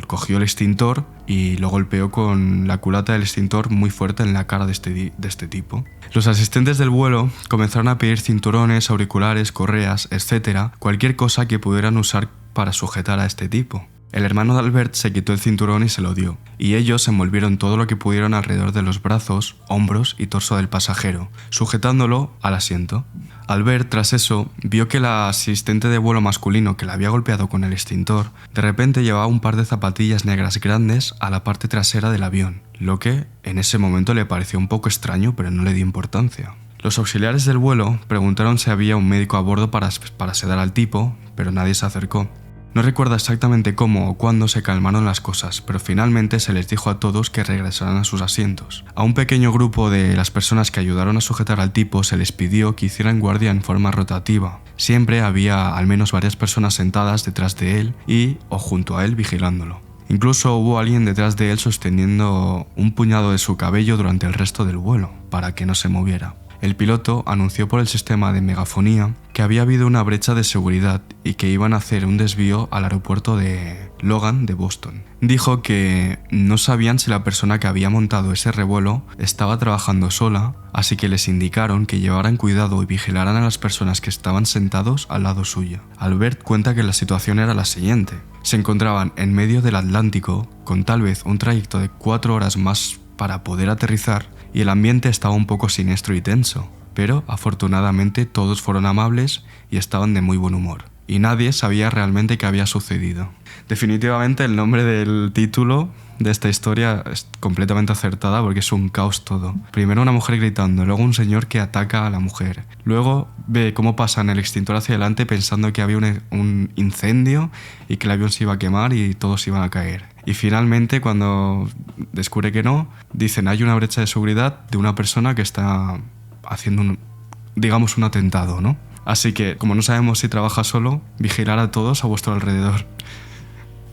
cogió el extintor y lo golpeó con la culata del extintor muy fuerte en la cara de este tipo. Los asistentes del vuelo comenzaron a pedir cinturones, auriculares, correas, etc., cualquier cosa que pudieran usar para sujetar a este tipo. El hermano de Albert se quitó el cinturón y se lo dio, y ellos envolvieron todo lo que pudieron alrededor de los brazos, hombros y torso del pasajero, sujetándolo al asiento. Albert, tras eso, vio que el asistente de vuelo masculino que le había golpeado con el extintor, de repente llevaba un par de zapatillas negras grandes a la parte trasera del avión, lo que en ese momento le pareció un poco extraño, pero no le dio importancia. Los auxiliares del vuelo preguntaron si había un médico a bordo para sedar al tipo, pero nadie se acercó. No recuerda exactamente cómo o cuándo se calmaron las cosas, pero finalmente se les dijo a todos que regresaran a sus asientos. A un pequeño grupo de las personas que ayudaron a sujetar al tipo se les pidió que hicieran guardia en forma rotativa. Siempre había al menos varias personas sentadas detrás de él y o junto a él vigilándolo. Incluso hubo alguien detrás de él sosteniendo un puñado de su cabello durante el resto del vuelo, para que no se moviera. El piloto anunció por el sistema de megafonía que había habido una brecha de seguridad y que iban a hacer un desvío al aeropuerto de Logan de Boston. Dijo que no sabían si la persona que había montado ese revuelo estaba trabajando sola, así que les indicaron que llevaran cuidado y vigilaran a las personas que estaban sentados al lado suyo. Albert cuenta que la situación era la siguiente. Se encontraban en medio del Atlántico, con tal vez un trayecto de 4 horas más para poder aterrizar, y el ambiente estaba un poco siniestro y tenso, pero afortunadamente todos fueron amables y estaban de muy buen humor. Y nadie sabía realmente qué había sucedido. Definitivamente el nombre del título de esta historia es completamente acertada porque es un caos todo. Primero una mujer gritando, luego un señor que ataca a la mujer. Luego ve cómo pasan el extintor hacia adelante pensando que había un incendio y que el avión se iba a quemar y todos iban a caer. Y finalmente cuando descubre que no, dicen hay una brecha de seguridad de una persona que está haciendo un atentado, ¿no? Así que, como no sabemos si trabaja solo, vigilar a todos a vuestro alrededor.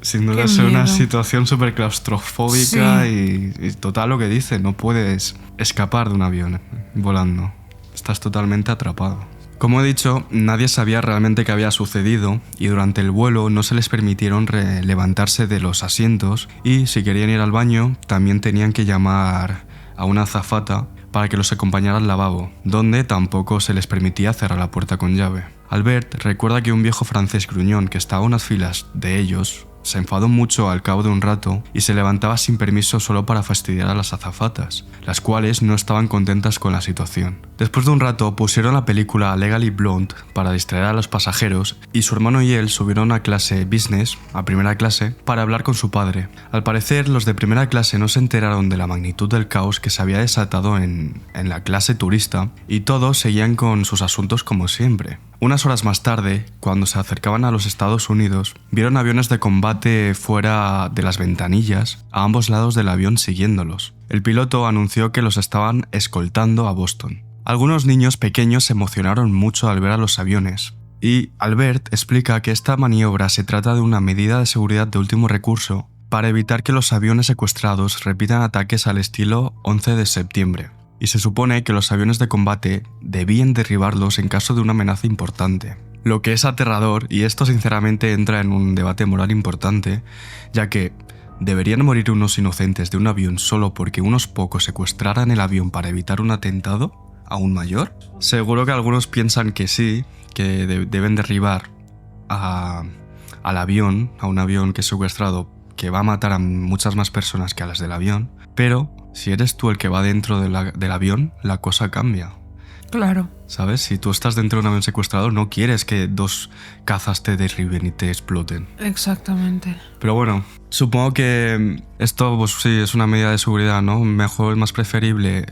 Sin duda es una situación súper claustrofóbica, sí. y total lo que dice, no puedes escapar de un avión volando. Estás totalmente atrapado. Como he dicho, nadie sabía realmente qué había sucedido y durante el vuelo no se les permitieron levantarse de los asientos y si querían ir al baño también tenían que llamar a una azafata para que los acompañara al lavabo, donde tampoco se les permitía cerrar la puerta con llave. Albert recuerda que un viejo francés gruñón que estaba a unas filas de ellos se enfadó mucho al cabo de un rato y se levantaba sin permiso solo para fastidiar a las azafatas, las cuales no estaban contentas con la situación. Después de un rato pusieron la película Legally Blonde para distraer a los pasajeros y su hermano y él subieron a clase business, a primera clase, para hablar con su padre. Al parecer, los de primera clase no se enteraron de la magnitud del caos que se había desatado en la clase turista y todos seguían con sus asuntos como siempre. Unas horas más tarde, cuando se acercaban a los Estados Unidos, vieron aviones de combate fuera de las ventanillas, a ambos lados del avión siguiéndolos. El piloto anunció que los estaban escoltando a Boston. Algunos niños pequeños se emocionaron mucho al ver a los aviones, y Albert explica que esta maniobra se trata de una medida de seguridad de último recurso para evitar que los aviones secuestrados repitan ataques al estilo 11 de septiembre. Y se supone que los aviones de combate debían derribarlos en caso de una amenaza importante. Lo que es aterrador, y esto sinceramente entra en un debate moral importante, ya que ¿deberían morir unos inocentes de un avión solo porque unos pocos secuestraran el avión para evitar un atentado aún mayor? Seguro que algunos piensan que sí, que deben derribar al avión, a un avión que es secuestrado, que va a matar a muchas más personas que a las del avión, pero si eres tú el que va dentro del avión, la cosa cambia. Claro. ¿Sabes? Si tú estás dentro de un avión secuestrado, no quieres que 2 cazas te derriben y te exploten. Exactamente. Pero bueno, supongo que esto pues sí es una medida de seguridad, ¿no? Mejor, es más preferible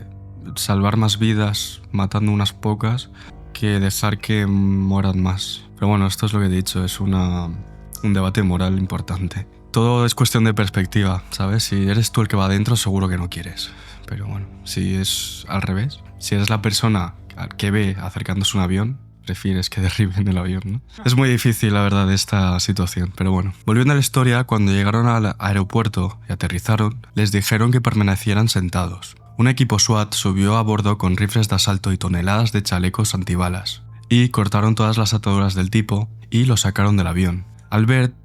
salvar más vidas matando unas pocas que dejar que mueran más. Pero bueno, esto es lo que he dicho, es un debate moral importante. Todo es cuestión de perspectiva, ¿sabes? Si eres tú el que va adentro, seguro que no quieres. Pero bueno, si es al revés, si eres la persona que ve acercándose un avión, prefieres que derriben el avión, ¿no? Es muy difícil, la verdad, esta situación, pero bueno. Volviendo a la historia, cuando llegaron al aeropuerto y aterrizaron, les dijeron que permanecieran sentados. Un equipo SWAT subió a bordo con rifles de asalto y toneladas de chalecos antibalas, y cortaron todas las ataduras del tipo y lo sacaron del avión. Albert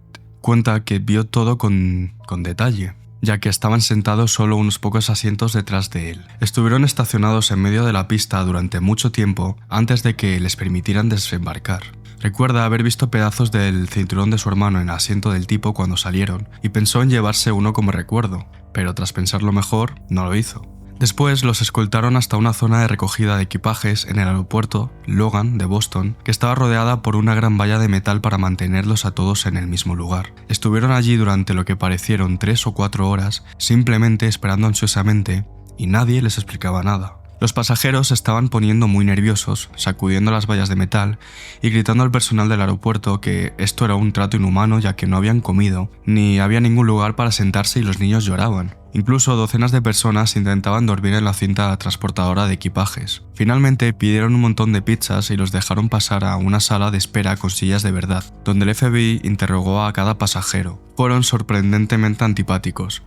cuenta que vio todo con detalle, ya que estaban sentados solo unos pocos asientos detrás de él. Estuvieron estacionados en medio de la pista durante mucho tiempo antes de que les permitieran desembarcar. Recuerda haber visto pedazos del cinturón de su hermano en el asiento del tipo cuando salieron y pensó en llevarse uno como recuerdo, pero tras pensarlo mejor, no lo hizo. Después los escoltaron hasta una zona de recogida de equipajes en el aeropuerto Logan de Boston, que estaba rodeada por una gran valla de metal para mantenerlos a todos en el mismo lugar. Estuvieron allí durante lo que parecieron 3 o 4 horas, simplemente esperando ansiosamente, y nadie les explicaba nada. Los pasajeros se estaban poniendo muy nerviosos, sacudiendo las vallas de metal y gritando al personal del aeropuerto que esto era un trato inhumano ya que no habían comido, ni había ningún lugar para sentarse y los niños lloraban. Incluso docenas de personas intentaban dormir en la cinta transportadora de equipajes. Finalmente pidieron un montón de pizzas y los dejaron pasar a una sala de espera con sillas de verdad, donde el FBI interrogó a cada pasajero. Fueron sorprendentemente antipáticos.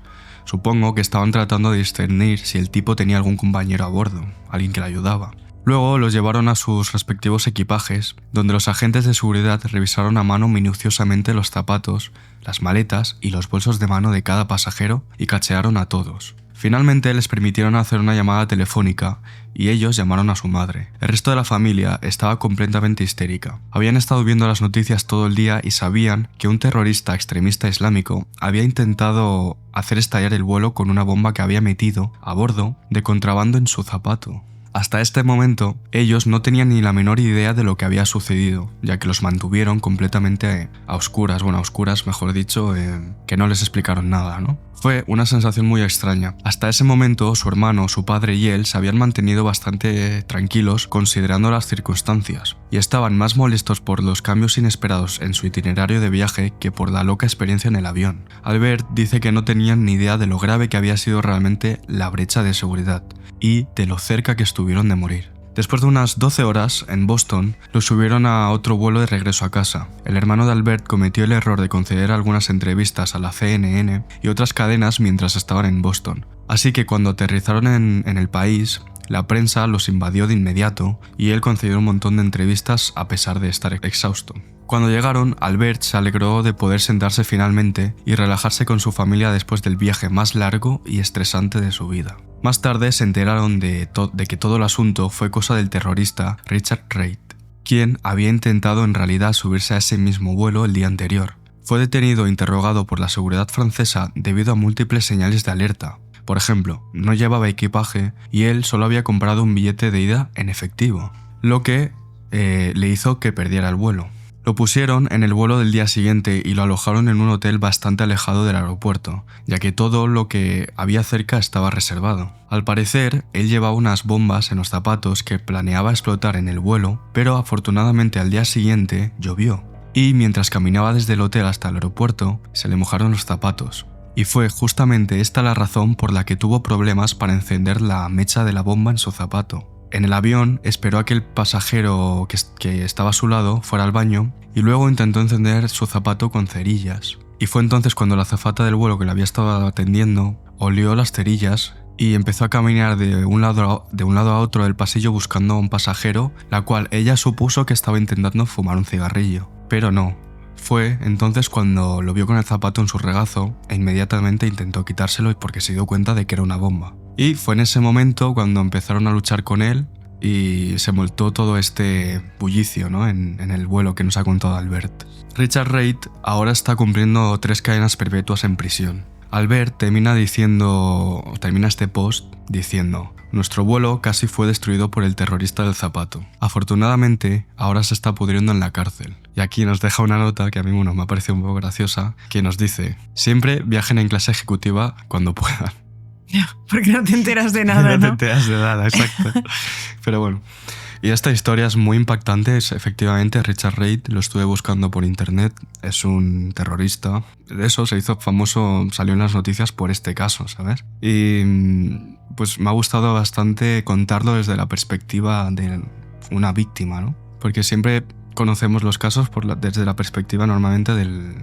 Supongo que estaban tratando de discernir si el tipo tenía algún compañero a bordo, alguien que le ayudaba. Luego los llevaron a sus respectivos equipajes, donde los agentes de seguridad revisaron a mano minuciosamente los zapatos, las maletas y los bolsos de mano de cada pasajero y cachearon a todos. Finalmente les permitieron hacer una llamada telefónica y ellos llamaron a su madre. El resto de la familia estaba completamente histérica. Habían estado viendo las noticias todo el día y sabían que un terrorista extremista islámico había intentado hacer estallar el vuelo con una bomba que había metido a bordo de contrabando en su zapato. Hasta este momento, ellos no tenían ni la menor idea de lo que había sucedido, ya que los mantuvieron completamente a oscuras, mejor dicho, que no les explicaron nada, ¿no? Fue una sensación muy extraña. Hasta ese momento, su hermano, su padre y él se habían mantenido bastante tranquilos considerando las circunstancias, y estaban más molestos por los cambios inesperados en su itinerario de viaje que por la loca experiencia en el avión. Albert dice que no tenían ni idea de lo grave que había sido realmente la brecha de seguridad, y de lo cerca que estuvieron de morir. Después de unas 12 horas, en Boston, los subieron a otro vuelo de regreso a casa. El hermano de Albert cometió el error de conceder algunas entrevistas a la CNN y otras cadenas mientras estaban en Boston. Así que cuando aterrizaron en el país, la prensa los invadió de inmediato y él concedió un montón de entrevistas a pesar de estar exhausto. Cuando llegaron, Albert se alegró de poder sentarse finalmente y relajarse con su familia después del viaje más largo y estresante de su vida. Más tarde se enteraron de que todo el asunto fue cosa del terrorista Richard Reid, quien había intentado en realidad subirse a ese mismo vuelo el día anterior. Fue detenido e interrogado por la seguridad francesa debido a múltiples señales de alerta. Por ejemplo, no llevaba equipaje y él solo había comprado un billete de ida en efectivo, lo que le hizo que perdiera el vuelo. Lo pusieron en el vuelo del día siguiente y lo alojaron en un hotel bastante alejado del aeropuerto, ya que todo lo que había cerca estaba reservado. Al parecer, él llevaba unas bombas en los zapatos que planeaba explotar en el vuelo, pero afortunadamente al día siguiente llovió, y mientras caminaba desde el hotel hasta el aeropuerto, se le mojaron los zapatos. Y fue justamente esta la razón por la que tuvo problemas para encender la mecha de la bomba en su zapato. En el avión esperó a que el pasajero que estaba a su lado fuera al baño y luego intentó encender su zapato con cerillas. Y fue entonces cuando la azafata del vuelo que le había estado atendiendo olió las cerillas y empezó a caminar de un lado a otro del pasillo buscando a un pasajero, la cual ella supuso que estaba intentando fumar un cigarrillo. Pero no. Fue entonces cuando lo vio con el zapato en su regazo e inmediatamente intentó quitárselo porque se dio cuenta de que era una bomba. Y fue en ese momento cuando empezaron a luchar con él y se montó todo este bullicio, ¿no? en el vuelo que nos ha contado Albert. Richard Reid ahora está cumpliendo 3 cadenas perpetuas en prisión. Albert termina este post diciendo: nuestro vuelo casi fue destruido por el terrorista del zapato. Afortunadamente, ahora se está pudriendo en la cárcel. Y aquí nos deja una nota que a mí me ha parecido un poco graciosa, que nos dice: siempre viajen en clase ejecutiva cuando puedan. Porque no te enteras de nada, ¿no? No te enteras de nada, exacto. Pero bueno. Y esta historia es muy impactante. Efectivamente, Richard Reid, lo estuve buscando por internet, es un terrorista. De eso se hizo famoso, salió en las noticias por este caso, ¿sabes? Y pues me ha gustado bastante contarlo desde la perspectiva de una víctima, ¿no? Porque siempre conocemos los casos desde la perspectiva normalmente del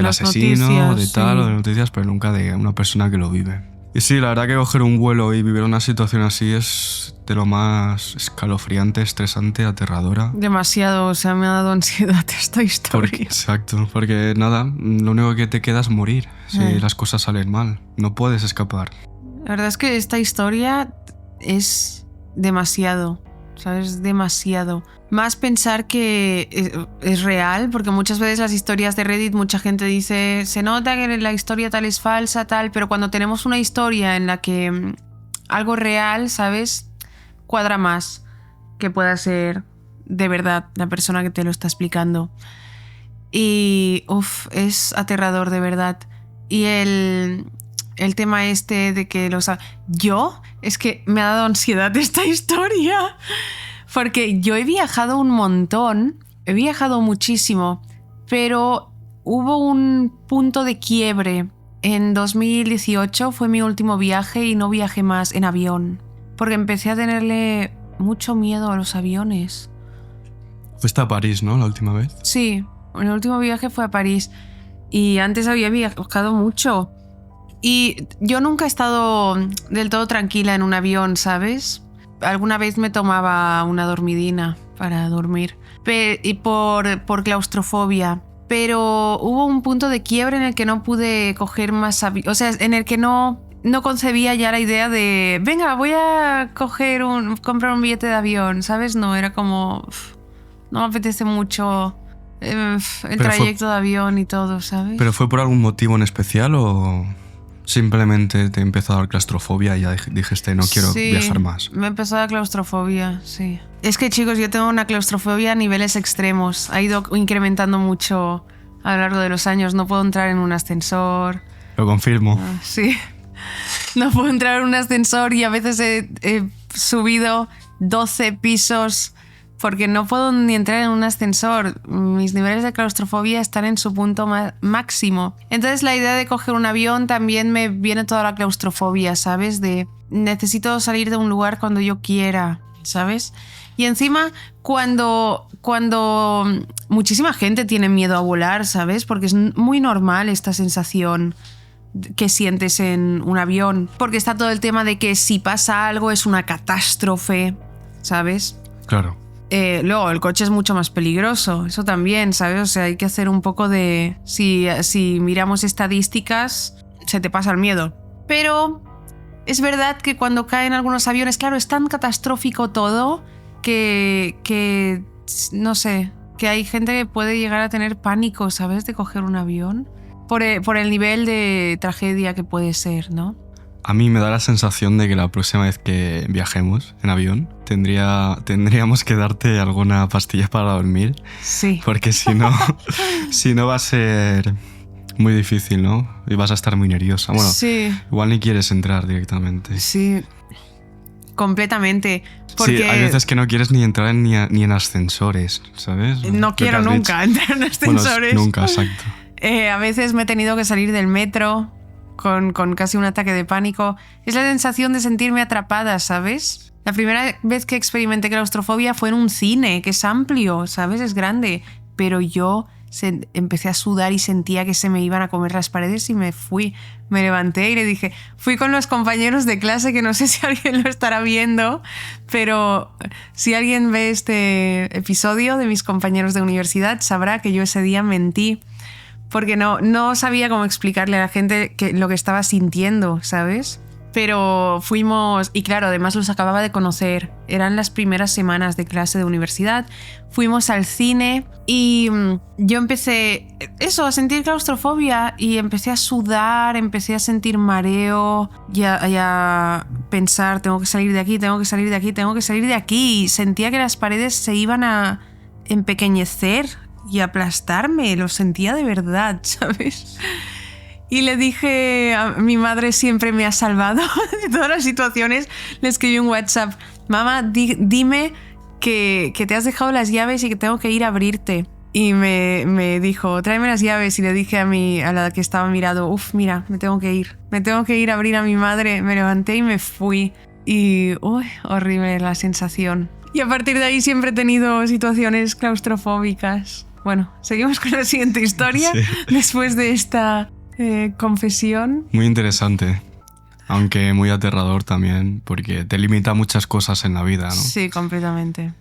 asesino, noticias, de tal, o de noticias, pero nunca de una persona que lo vive. Y sí, la verdad que coger un vuelo y vivir una situación así es de lo más escalofriante, estresante, aterradora. Demasiado, o sea, me ha dado ansiedad esta historia. Exacto, porque nada, lo único que te queda es morir si las cosas salen mal. No puedes escapar. La verdad es que esta historia es demasiado, ¿sabes? Demasiado. Más pensar que es real, porque muchas veces las historias de Reddit, mucha gente dice, se nota que la historia tal es falsa, tal, pero cuando tenemos una historia en la que algo real, ¿sabes? Cuadra más que pueda ser de verdad la persona que te lo está explicando. Y, es aterrador de verdad. Y el tema este de que es que me ha dado ansiedad esta historia. Porque yo he viajado un montón, he viajado muchísimo, pero hubo un punto de quiebre. En 2018 fue mi último viaje y no viajé más en avión, porque empecé a tenerle mucho miedo a los aviones. Fuiste a París, ¿no? La última vez. Sí, el último viaje fue a París y antes había viajado mucho. Y yo nunca he estado del todo tranquila en un avión, ¿sabes? Alguna vez me tomaba una dormidina para dormir y por claustrofobia, pero hubo un punto de quiebre en el que no pude coger más avión, o sea, en el que no no concebía ya la idea de, venga, voy a comprar un billete de avión, ¿sabes? No, era como, no me apetece mucho el trayecto de avión y todo, ¿sabes? ¿Pero fue por algún motivo en especial o simplemente te empezó a dar claustrofobia y ya dijiste no quiero viajar más? Me empezó a dar claustrofobia, sí. Es que, chicos, yo tengo una claustrofobia a niveles extremos. Ha ido incrementando mucho a lo largo de los años. No puedo entrar en un ascensor. Lo confirmo. Sí. No puedo entrar en un ascensor y a veces he subido 12 pisos porque no puedo ni entrar en un ascensor. Mis niveles de claustrofobia están en su punto máximo. Entonces la idea de coger un avión también me viene toda la claustrofobia, ¿sabes? De necesito salir de un lugar cuando yo quiera, ¿sabes? Y encima cuando muchísima gente tiene miedo a volar, ¿sabes? Porque es muy normal esta sensación que sientes en un avión. Porque está todo el tema de que si pasa algo es una catástrofe, ¿sabes? Claro. Luego, el coche es mucho más peligroso, eso también, ¿sabes? O sea, hay que hacer un poco de... Si miramos estadísticas, se te pasa el miedo. Pero es verdad que cuando caen algunos aviones, claro, es tan catastrófico todo que no sé, que hay gente que puede llegar a tener pánico, ¿sabes? De coger un avión. Por el nivel de tragedia que puede ser, ¿no? A mí me da la sensación de que la próxima vez que viajemos en avión tendríamos que darte alguna pastilla para dormir. Sí. Porque si no va a ser muy difícil, ¿no? Y vas a estar muy nerviosa. Bueno, sí. Igual ni quieres entrar directamente. Sí, completamente. Porque sí, hay veces que no quieres ni entrar ni en ascensores, ¿sabes? No quiero nunca entrar en ascensores. Bueno, nunca, exacto. A veces me he tenido que salir del metro con casi un ataque de pánico. Es la sensación de sentirme atrapada, ¿sabes? La primera vez que experimenté claustrofobia fue en un cine, que es amplio, ¿sabes? Es grande. Pero yo empecé a sudar y sentía que se me iban a comer las paredes y me fui. Me levanté y le dije... Fui con los compañeros de clase, que no sé si alguien lo estará viendo, pero si alguien ve este episodio de mis compañeros de universidad, sabrá que yo ese día mentí. Porque no sabía cómo explicarle a la gente lo que estaba sintiendo, ¿sabes? Pero fuimos... Y claro, además los acababa de conocer. Eran las primeras semanas de clase de universidad. Fuimos al cine y yo empecé a sentir claustrofobia y empecé a sudar, empecé a sentir mareo y a pensar, tengo que salir de aquí, tengo que salir de aquí, tengo que salir de aquí. Y sentía que las paredes se iban a empequeñecer y aplastarme, lo sentía de verdad, ¿sabes? Y le dije, a mi madre siempre me ha salvado de todas las situaciones, le escribí un WhatsApp, mamá, dime que te has dejado las llaves y que tengo que ir a abrirte. Y me dijo, tráeme las llaves, y le dije a la que estaba mirando, mira, me tengo que ir a abrir a mi madre. Me levanté y me fui. Y, horrible la sensación. Y a partir de ahí siempre he tenido situaciones claustrofóbicas. Bueno, seguimos con la siguiente historia. Sí. Después de esta confesión. Muy interesante, aunque muy aterrador también, porque te limita muchas cosas en la vida, ¿no? Sí, completamente.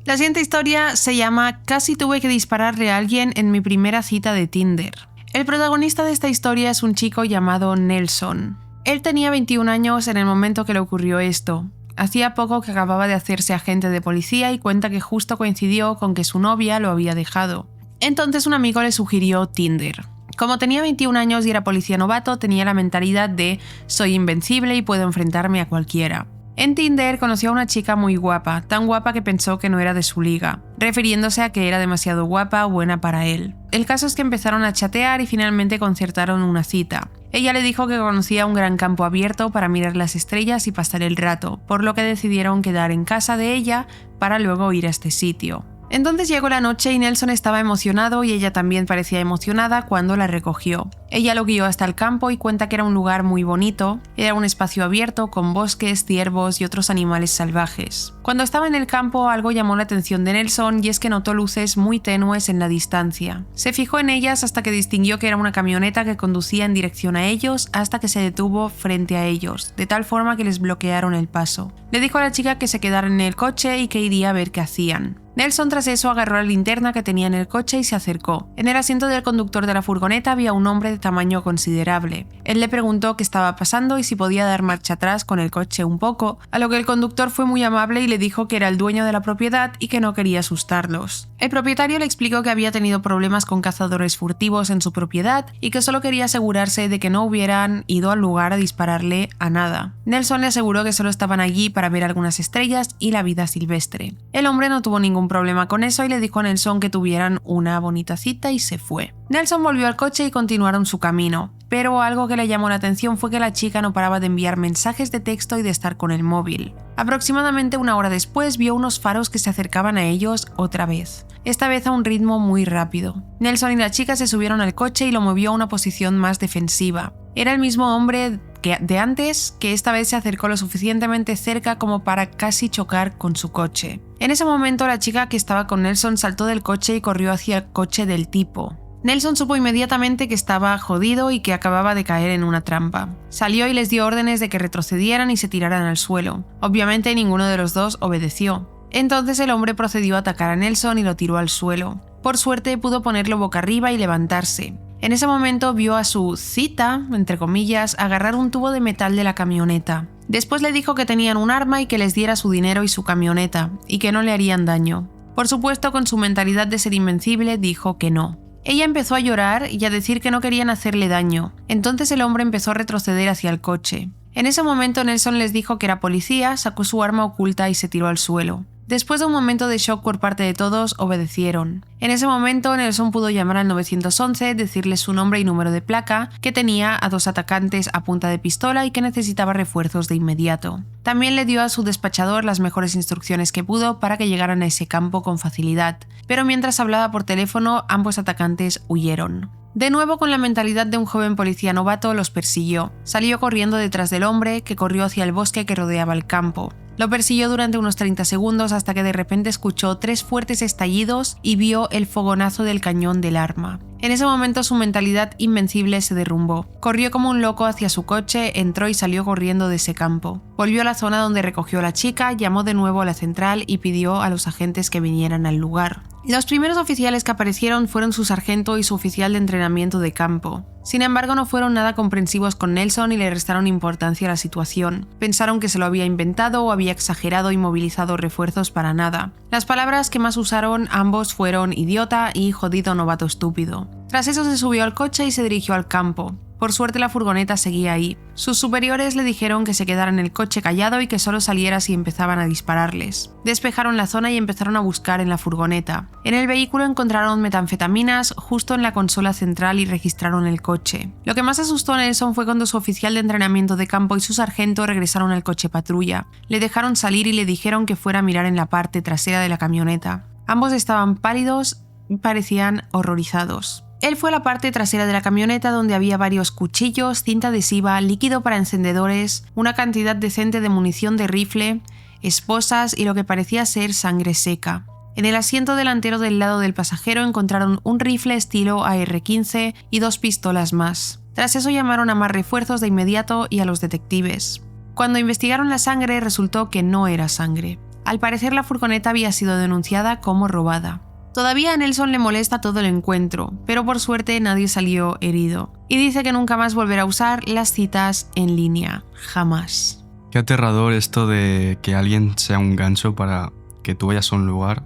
La siguiente historia se llama Casi tuve que dispararle a alguien en mi primera cita de Tinder. El protagonista de esta historia es un chico llamado Nelson. Él tenía 21 años en el momento que le ocurrió esto. Hacía poco que acababa de hacerse agente de policía y cuenta que justo coincidió con que su novia lo había dejado. Entonces un amigo le sugirió Tinder. Como tenía 21 años y era policía novato, tenía la mentalidad de soy invencible y puedo enfrentarme a cualquiera. En Tinder conoció a una chica muy guapa, tan guapa que pensó que no era de su liga, refiriéndose a que era demasiado guapa o buena para él. El caso es que empezaron a chatear y finalmente concertaron una cita. Ella le dijo que conocía un gran campo abierto para mirar las estrellas y pasar el rato, por lo que decidieron quedar en casa de ella para luego ir a este sitio. Entonces llegó la noche y Nelson estaba emocionado y ella también parecía emocionada cuando la recogió. Ella lo guió hasta el campo y cuenta que era un lugar muy bonito, era un espacio abierto con bosques, ciervos y otros animales salvajes. Cuando estaba en el campo algo llamó la atención de Nelson y es que notó luces muy tenues en la distancia. Se fijó en ellas hasta que distinguió que era una camioneta que conducía en dirección a ellos hasta que se detuvo frente a ellos, de tal forma que les bloquearon el paso. Le dijo a la chica que se quedara en el coche y que iría a ver qué hacían. Nelson tras eso agarró la linterna que tenía en el coche y se acercó. En el asiento del conductor de la furgoneta había un hombre de tamaño considerable. Él le preguntó qué estaba pasando y si podía dar marcha atrás con el coche un poco, a lo que el conductor fue muy amable y le dijo que era el dueño de la propiedad y que no quería asustarlos. El propietario le explicó que había tenido problemas con cazadores furtivos en su propiedad y que solo quería asegurarse de que no hubieran ido al lugar a dispararle a nada. Nelson le aseguró que solo estaban allí para ver algunas estrellas y la vida silvestre. El hombre no tuvo ningún problema con eso y le dijo a Nelson que tuvieran una bonita cita y se fue. Nelson volvió al coche y continuaron su camino, pero algo que le llamó la atención fue que la chica no paraba de enviar mensajes de texto y de estar con el móvil. Aproximadamente una hora después vio unos faros que se acercaban a ellos otra vez, esta vez a un ritmo muy rápido. Nelson y la chica se subieron al coche y lo movió a una posición más defensiva. Era el mismo hombre de antes, que esta vez se acercó lo suficientemente cerca como para casi chocar con su coche. En ese momento la chica que estaba con Nelson saltó del coche y corrió hacia el coche del tipo. Nelson supo inmediatamente que estaba jodido y que acababa de caer en una trampa. Salió y les dio órdenes de que retrocedieran y se tiraran al suelo. Obviamente ninguno de los dos obedeció. Entonces el hombre procedió a atacar a Nelson y lo tiró al suelo. Por suerte pudo ponerlo boca arriba y levantarse. En ese momento vio a su cita, entre comillas, agarrar un tubo de metal de la camioneta. Después le dijo que tenían un arma y que les diera su dinero y su camioneta, y que no le harían daño. Por supuesto, con su mentalidad de ser invencible, dijo que no. Ella empezó a llorar y a decir que no querían hacerle daño. Entonces el hombre empezó a retroceder hacia el coche. En ese momento Nelson les dijo que era policía, sacó su arma oculta y se tiró al suelo. Después de un momento de shock por parte de todos, obedecieron. En ese momento, Nelson pudo llamar al 911, decirles su nombre y número de placa, que tenía a 2 atacantes a punta de pistola y que necesitaba refuerzos de inmediato. También le dio a su despachador las mejores instrucciones que pudo para que llegaran a ese campo con facilidad, pero mientras hablaba por teléfono, ambos atacantes huyeron. De nuevo, con la mentalidad de un joven policía novato, los persiguió. Salió corriendo detrás del hombre, que corrió hacia el bosque que rodeaba el campo. Lo persiguió durante unos 30 segundos hasta que de repente escuchó 3 fuertes estallidos y vio el fogonazo del cañón del arma. En ese momento su mentalidad invencible se derrumbó. Corrió como un loco hacia su coche, entró y salió corriendo de ese campo. Volvió a la zona donde recogió a la chica, llamó de nuevo a la central y pidió a los agentes que vinieran al lugar. Los primeros oficiales que aparecieron fueron su sargento y su oficial de entrenamiento de campo. Sin embargo, no fueron nada comprensivos con Nelson y le restaron importancia a la situación. Pensaron que se lo había inventado o había exagerado y movilizado refuerzos para nada. Las palabras que más usaron ambos fueron idiota y jodido novato estúpido. Tras eso se subió al coche y se dirigió al campo. Por suerte la furgoneta seguía ahí. Sus superiores le dijeron que se quedara en el coche callado y que solo saliera si empezaban a dispararles. Despejaron la zona y empezaron a buscar en la furgoneta. En el vehículo encontraron metanfetaminas justo en la consola central y registraron el coche. Lo que más asustó a Nelson fue cuando su oficial de entrenamiento de campo y su sargento regresaron al coche patrulla. Le dejaron salir y le dijeron que fuera a mirar en la parte trasera de la camioneta. Ambos estaban pálidos y parecían horrorizados. Él fue a la parte trasera de la camioneta donde había varios cuchillos, cinta adhesiva, líquido para encendedores, una cantidad decente de munición de rifle, esposas y lo que parecía ser sangre seca. En el asiento delantero del lado del pasajero encontraron un rifle estilo AR-15 y 2 pistolas más. Tras eso llamaron a más refuerzos de inmediato y a los detectives. Cuando investigaron la sangre resultó que no era sangre. Al parecer la furgoneta había sido denunciada como robada. Todavía a Nelson le molesta todo el encuentro, pero por suerte nadie salió herido. Y dice que nunca más volverá a usar las citas en línea. Jamás. Qué aterrador esto de que alguien sea un gancho para que tú vayas a un lugar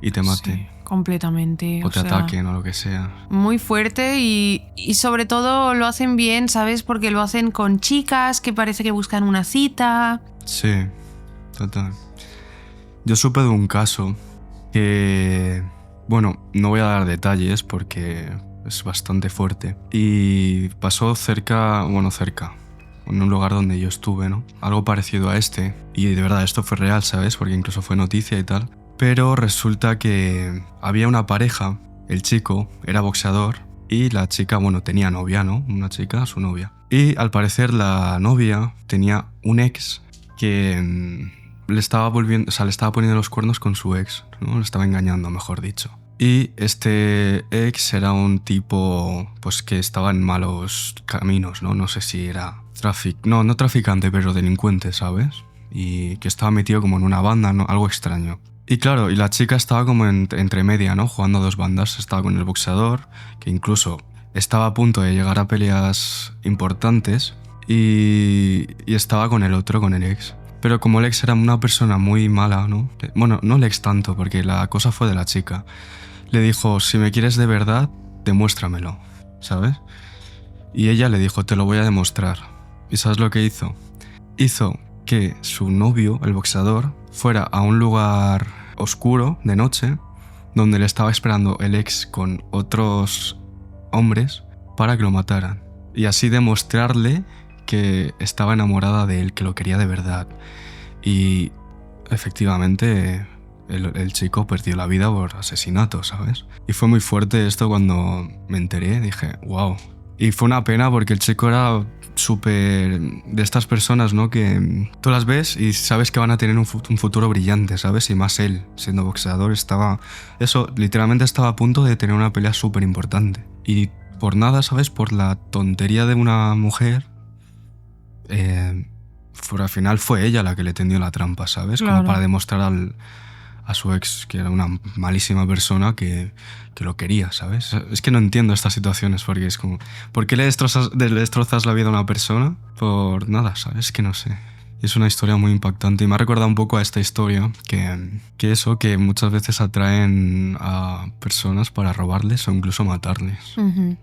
y te mate. Sí, completamente. O te ataquen o lo que sea. Muy fuerte y sobre todo lo hacen bien, ¿sabes? Porque lo hacen con chicas que parece que buscan una cita. Sí, total. Yo supe de un caso que... Bueno, no voy a dar detalles porque es bastante fuerte. Y pasó cerca, en un lugar donde yo estuve, ¿no? Algo parecido a este. Y de verdad, esto fue real, ¿sabes? Porque incluso fue noticia y tal. Pero resulta que había una pareja, el chico era boxeador y la chica, tenía novia, ¿no? Una chica, su novia. Y al parecer la novia tenía un ex que... le estaba poniendo los cuernos con su ex, ¿no? Le estaba engañando, mejor dicho. Y este ex era un tipo, pues que estaba en malos caminos, ¿no? No sé si era no traficante, pero delincuente, ¿sabes? Y que estaba metido como en una banda, ¿no? Algo extraño. Y claro, y la chica estaba como entre media, ¿no? Jugando a dos bandas. Estaba con el boxeador, que incluso estaba a punto de llegar a peleas importantes, y estaba con el otro, con el ex. Pero como el ex era una persona muy mala, ¿no? Bueno, no el ex tanto, porque la cosa fue de la chica. Le dijo, si me quieres de verdad, demuéstramelo, ¿sabes? Y ella le dijo, te lo voy a demostrar. ¿Y sabes lo que hizo? Hizo que su novio, el boxeador, fuera a un lugar oscuro de noche, donde le estaba esperando el ex con otros hombres para que lo mataran. Y así demostrarle que estaba enamorada de él, que lo quería de verdad. Y efectivamente el chico perdió la vida por asesinato, ¿sabes? Y fue muy fuerte esto cuando me enteré, dije, wow. Y fue una pena porque el chico era súper de estas personas, ¿no? Que tú las ves y sabes que van a tener un futuro brillante, ¿sabes? Y más él, siendo boxeador, literalmente estaba a punto de tener una pelea súper importante. Y por nada, ¿sabes? Por la tontería de una mujer, al final fue ella la que le tendió la trampa, ¿sabes? Claro. Como para demostrar a su ex, que era una malísima persona, que lo quería, ¿sabes? Es que no entiendo estas situaciones, porque es como, ¿por qué le destrozas la vida a una persona? Por nada, ¿sabes? Que no sé. Es una historia muy impactante y me ha recordado un poco a esta historia, que muchas veces atraen a personas para robarles o incluso matarles. Uh-huh.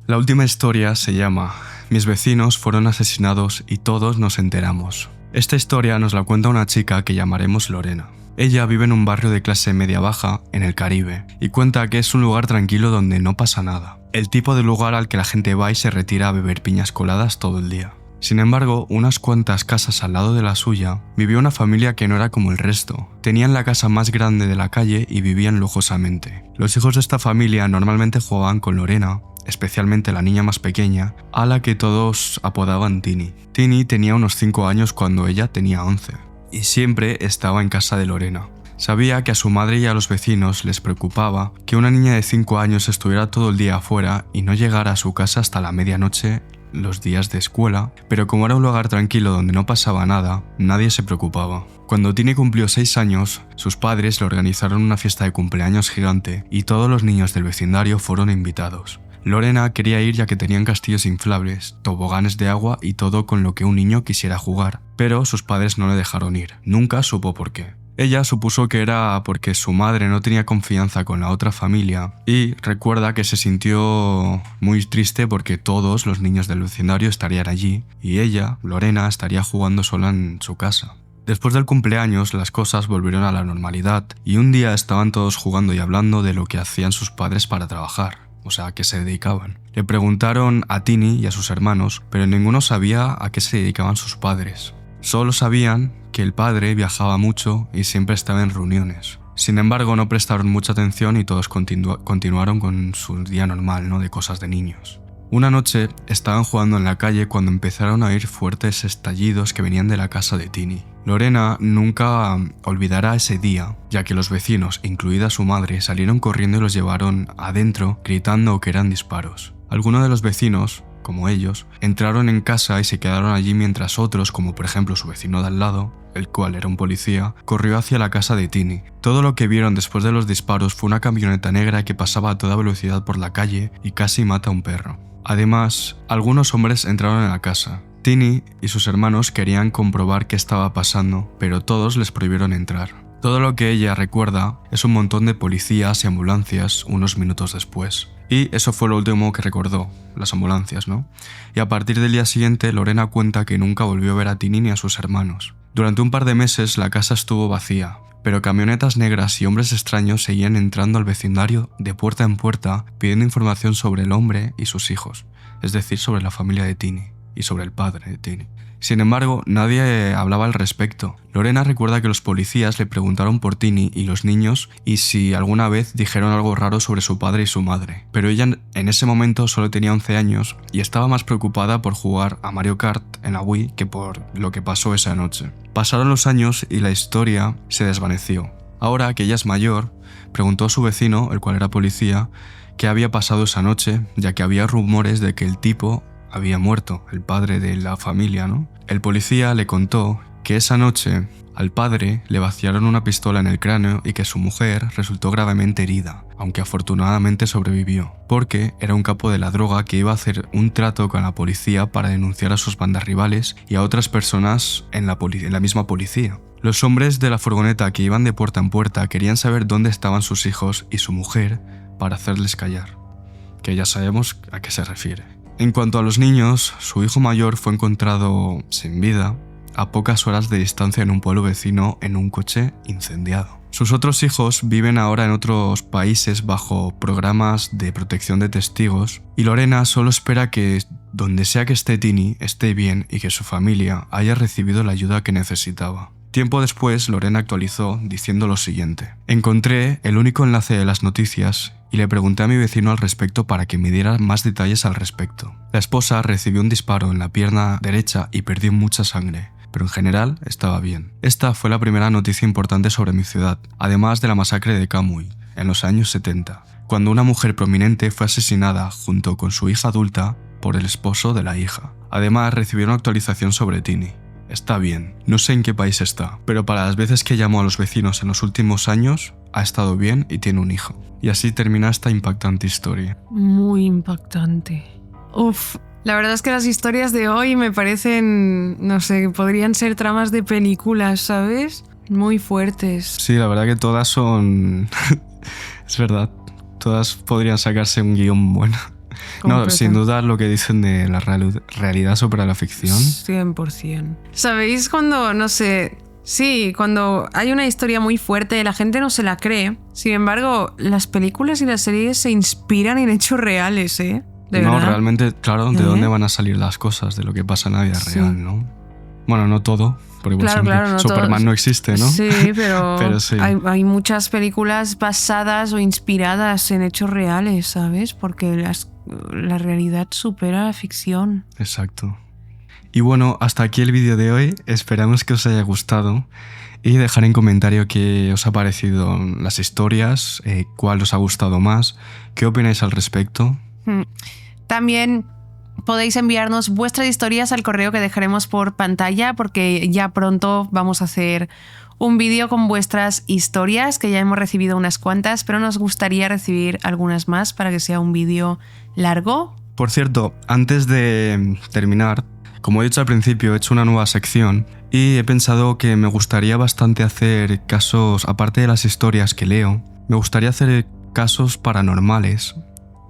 La última historia se llama Mis vecinos fueron asesinados y todos nos enteramos. Esta historia nos la cuenta una chica que llamaremos Lorena. Ella vive en un barrio de clase media-baja en el Caribe y cuenta que es un lugar tranquilo donde no pasa nada. El tipo de lugar al que la gente va y se retira a beber piñas coladas todo el día. Sin embargo, unas cuantas casas al lado de la suya, vivía una familia que no era como el resto. Tenían la casa más grande de la calle y vivían lujosamente. Los hijos de esta familia normalmente jugaban con Lorena, especialmente la niña más pequeña, a la que todos apodaban Tini. Tini tenía unos 5 años cuando ella tenía 11, y siempre estaba en casa de Lorena. Sabía que a su madre y a los vecinos les preocupaba que una niña de 5 años estuviera todo el día afuera y no llegara a su casa hasta la medianoche los días de escuela, pero como era un lugar tranquilo donde no pasaba nada, nadie se preocupaba. Cuando Tini cumplió 6 años, sus padres le organizaron una fiesta de cumpleaños gigante y todos los niños del vecindario fueron invitados. Lorena quería ir ya que tenían castillos inflables, toboganes de agua y todo con lo que un niño quisiera jugar, pero sus padres no le dejaron ir. Nunca supo por qué. Ella supuso que era porque su madre no tenía confianza con la otra familia y recuerda que se sintió muy triste porque todos los niños del vecindario estarían allí y ella, Lorena, estaría jugando sola en su casa. Después del cumpleaños, las cosas volvieron a la normalidad y un día estaban todos jugando y hablando de lo que hacían sus padres para trabajar. O sea, a qué se dedicaban. Le preguntaron a Tini y a sus hermanos, pero ninguno sabía a qué se dedicaban sus padres. Solo sabían que el padre viajaba mucho y siempre estaba en reuniones. Sin embargo, no prestaron mucha atención y todos continuaron con su día normal, ¿no? De cosas de niños. Una noche estaban jugando en la calle cuando empezaron a oír fuertes estallidos que venían de la casa de Tini. Lorena nunca olvidará ese día, ya que los vecinos, incluida su madre, salieron corriendo y los llevaron adentro gritando que eran disparos. Algunos de los vecinos, como ellos, entraron en casa y se quedaron allí mientras otros, como por ejemplo su vecino de al lado, el cual era un policía, corrió hacia la casa de Tini. Todo lo que vieron después de los disparos fue una camioneta negra que pasaba a toda velocidad por la calle y casi mata a un perro. Además, algunos hombres entraron en la casa. Tini y sus hermanos querían comprobar qué estaba pasando, pero todos les prohibieron entrar. Todo lo que ella recuerda es un montón de policías y ambulancias unos minutos después. Y eso fue lo último que recordó, las ambulancias, ¿no? Y a partir del día siguiente, Lorena cuenta que nunca volvió a ver a Tini ni a sus hermanos. Durante un par de meses la casa estuvo vacía, pero camionetas negras y hombres extraños seguían entrando al vecindario de puerta en puerta pidiendo información sobre el hombre y sus hijos, es decir, sobre la familia de Tini y sobre el padre de Tini. Sin embargo, nadie hablaba al respecto. Lorena recuerda que los policías le preguntaron por Tini y los niños y si alguna vez dijeron algo raro sobre su padre y su madre. Pero ella en ese momento solo tenía 11 años y estaba más preocupada por jugar a Mario Kart en la Wii que por lo que pasó esa noche. Pasaron los años y la historia se desvaneció. Ahora que ella es mayor, preguntó a su vecino, el cual era policía, qué había pasado esa noche, ya que había rumores de que el tipo había muerto, el padre de la familia, ¿no? El policía le contó que esa noche Al padre le vaciaron una pistola en el cráneo y que su mujer resultó gravemente herida, aunque afortunadamente sobrevivió, porque era un capo de la droga que iba a hacer un trato con la policía para denunciar a sus bandas rivales y a otras personas en la misma policía. Los hombres de la furgoneta que iban de puerta en puerta querían saber dónde estaban sus hijos y su mujer para hacerles callar, que ya sabemos a qué se refiere. En cuanto a los niños, su hijo mayor fue encontrado sin vida a pocas horas de distancia en un pueblo vecino en un coche incendiado. Sus otros hijos viven ahora en otros países bajo programas de protección de testigos y Lorena solo espera que donde sea que esté Tini esté bien y que su familia haya recibido la ayuda que necesitaba. Tiempo después, Lorena actualizó diciendo lo siguiente: encontré el único enlace de las noticias y le pregunté a mi vecino al respecto para que me diera más detalles al respecto. La esposa recibió un disparo en la pierna derecha y perdió mucha sangre, pero en general estaba bien. Esta fue la primera noticia importante sobre mi ciudad, además de la masacre de Camuy, en los años 70, cuando una mujer prominente fue asesinada junto con su hija adulta por el esposo de la hija. Además, recibieron actualización sobre Tini. Está bien, no sé en qué país está, pero para las veces que llamó a los vecinos en los últimos años, ha estado bien y tiene un hijo. Y así termina esta impactante historia. Muy impactante. Uf, la verdad es que las historias de hoy me parecen, no sé, podrían ser tramas de películas, ¿sabes? Muy fuertes. Sí, la verdad que todas son... es verdad, todas podrían sacarse un guión bueno. No, sin duda lo que dicen de la realidad sobre la ficción. 100%. ¿Sabéis cuando, no sé... Sí, cuando hay una historia muy fuerte, la gente no se la cree. Sin embargo, las películas y las series se inspiran en hechos reales, ¿eh? ¿De no, verdad? realmente, claro, ¿de dónde van a salir las cosas? De lo que pasa en la vida real, ¿no? Bueno, no todo, porque claro, no Superman todos. No existe, ¿no? Sí, pero sí. Hay muchas películas basadas o inspiradas en hechos reales, ¿sabes? Porque la realidad supera la ficción. Exacto. Y bueno, hasta aquí el vídeo de hoy. Esperamos que os haya gustado y dejar en comentario qué os ha parecido las historias, cuál os ha gustado más, qué opináis al respecto. También podéis enviarnos vuestras historias al correo que dejaremos por pantalla, porque ya pronto vamos a hacer un vídeo con vuestras historias, que ya hemos recibido unas cuantas, pero nos gustaría recibir algunas más para que sea un vídeo largo. Por cierto, antes de terminar, como he dicho al principio, he hecho una nueva sección y he pensado que me gustaría bastante hacer casos, aparte de las historias que leo, me gustaría hacer casos paranormales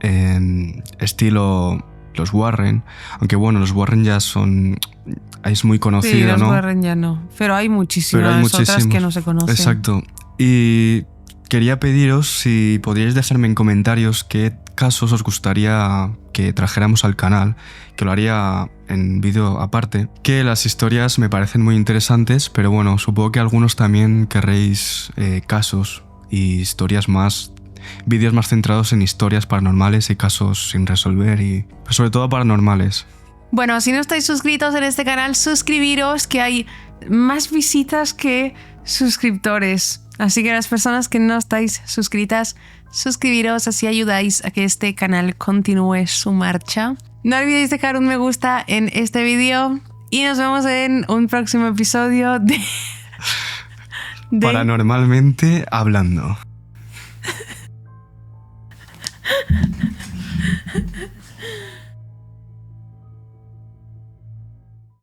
en estilo los Warren, aunque bueno, los Warren ya son... es muy conocido, sí, ¿no? Los Warren ya no, pero hay muchísimas otras que no se conocen. Exacto. Y quería pediros si podríais dejarme en comentarios qué casos os gustaría que trajéramos al canal, que lo haría en vídeo aparte, que las historias me parecen muy interesantes, pero bueno, supongo que algunos también querréis casos y historias más, vídeos más centrados en historias paranormales y casos sin resolver y sobre todo paranormales. Bueno, si no estáis suscritos en este canal, suscribiros, que hay más visitas que suscriptores. Así que las personas que no estáis suscritas, suscribiros, así ayudáis a que este canal continúe su marcha. No olvidéis dejar un me gusta en este vídeo y nos vemos en un próximo episodio de... Paranormalmente hablando.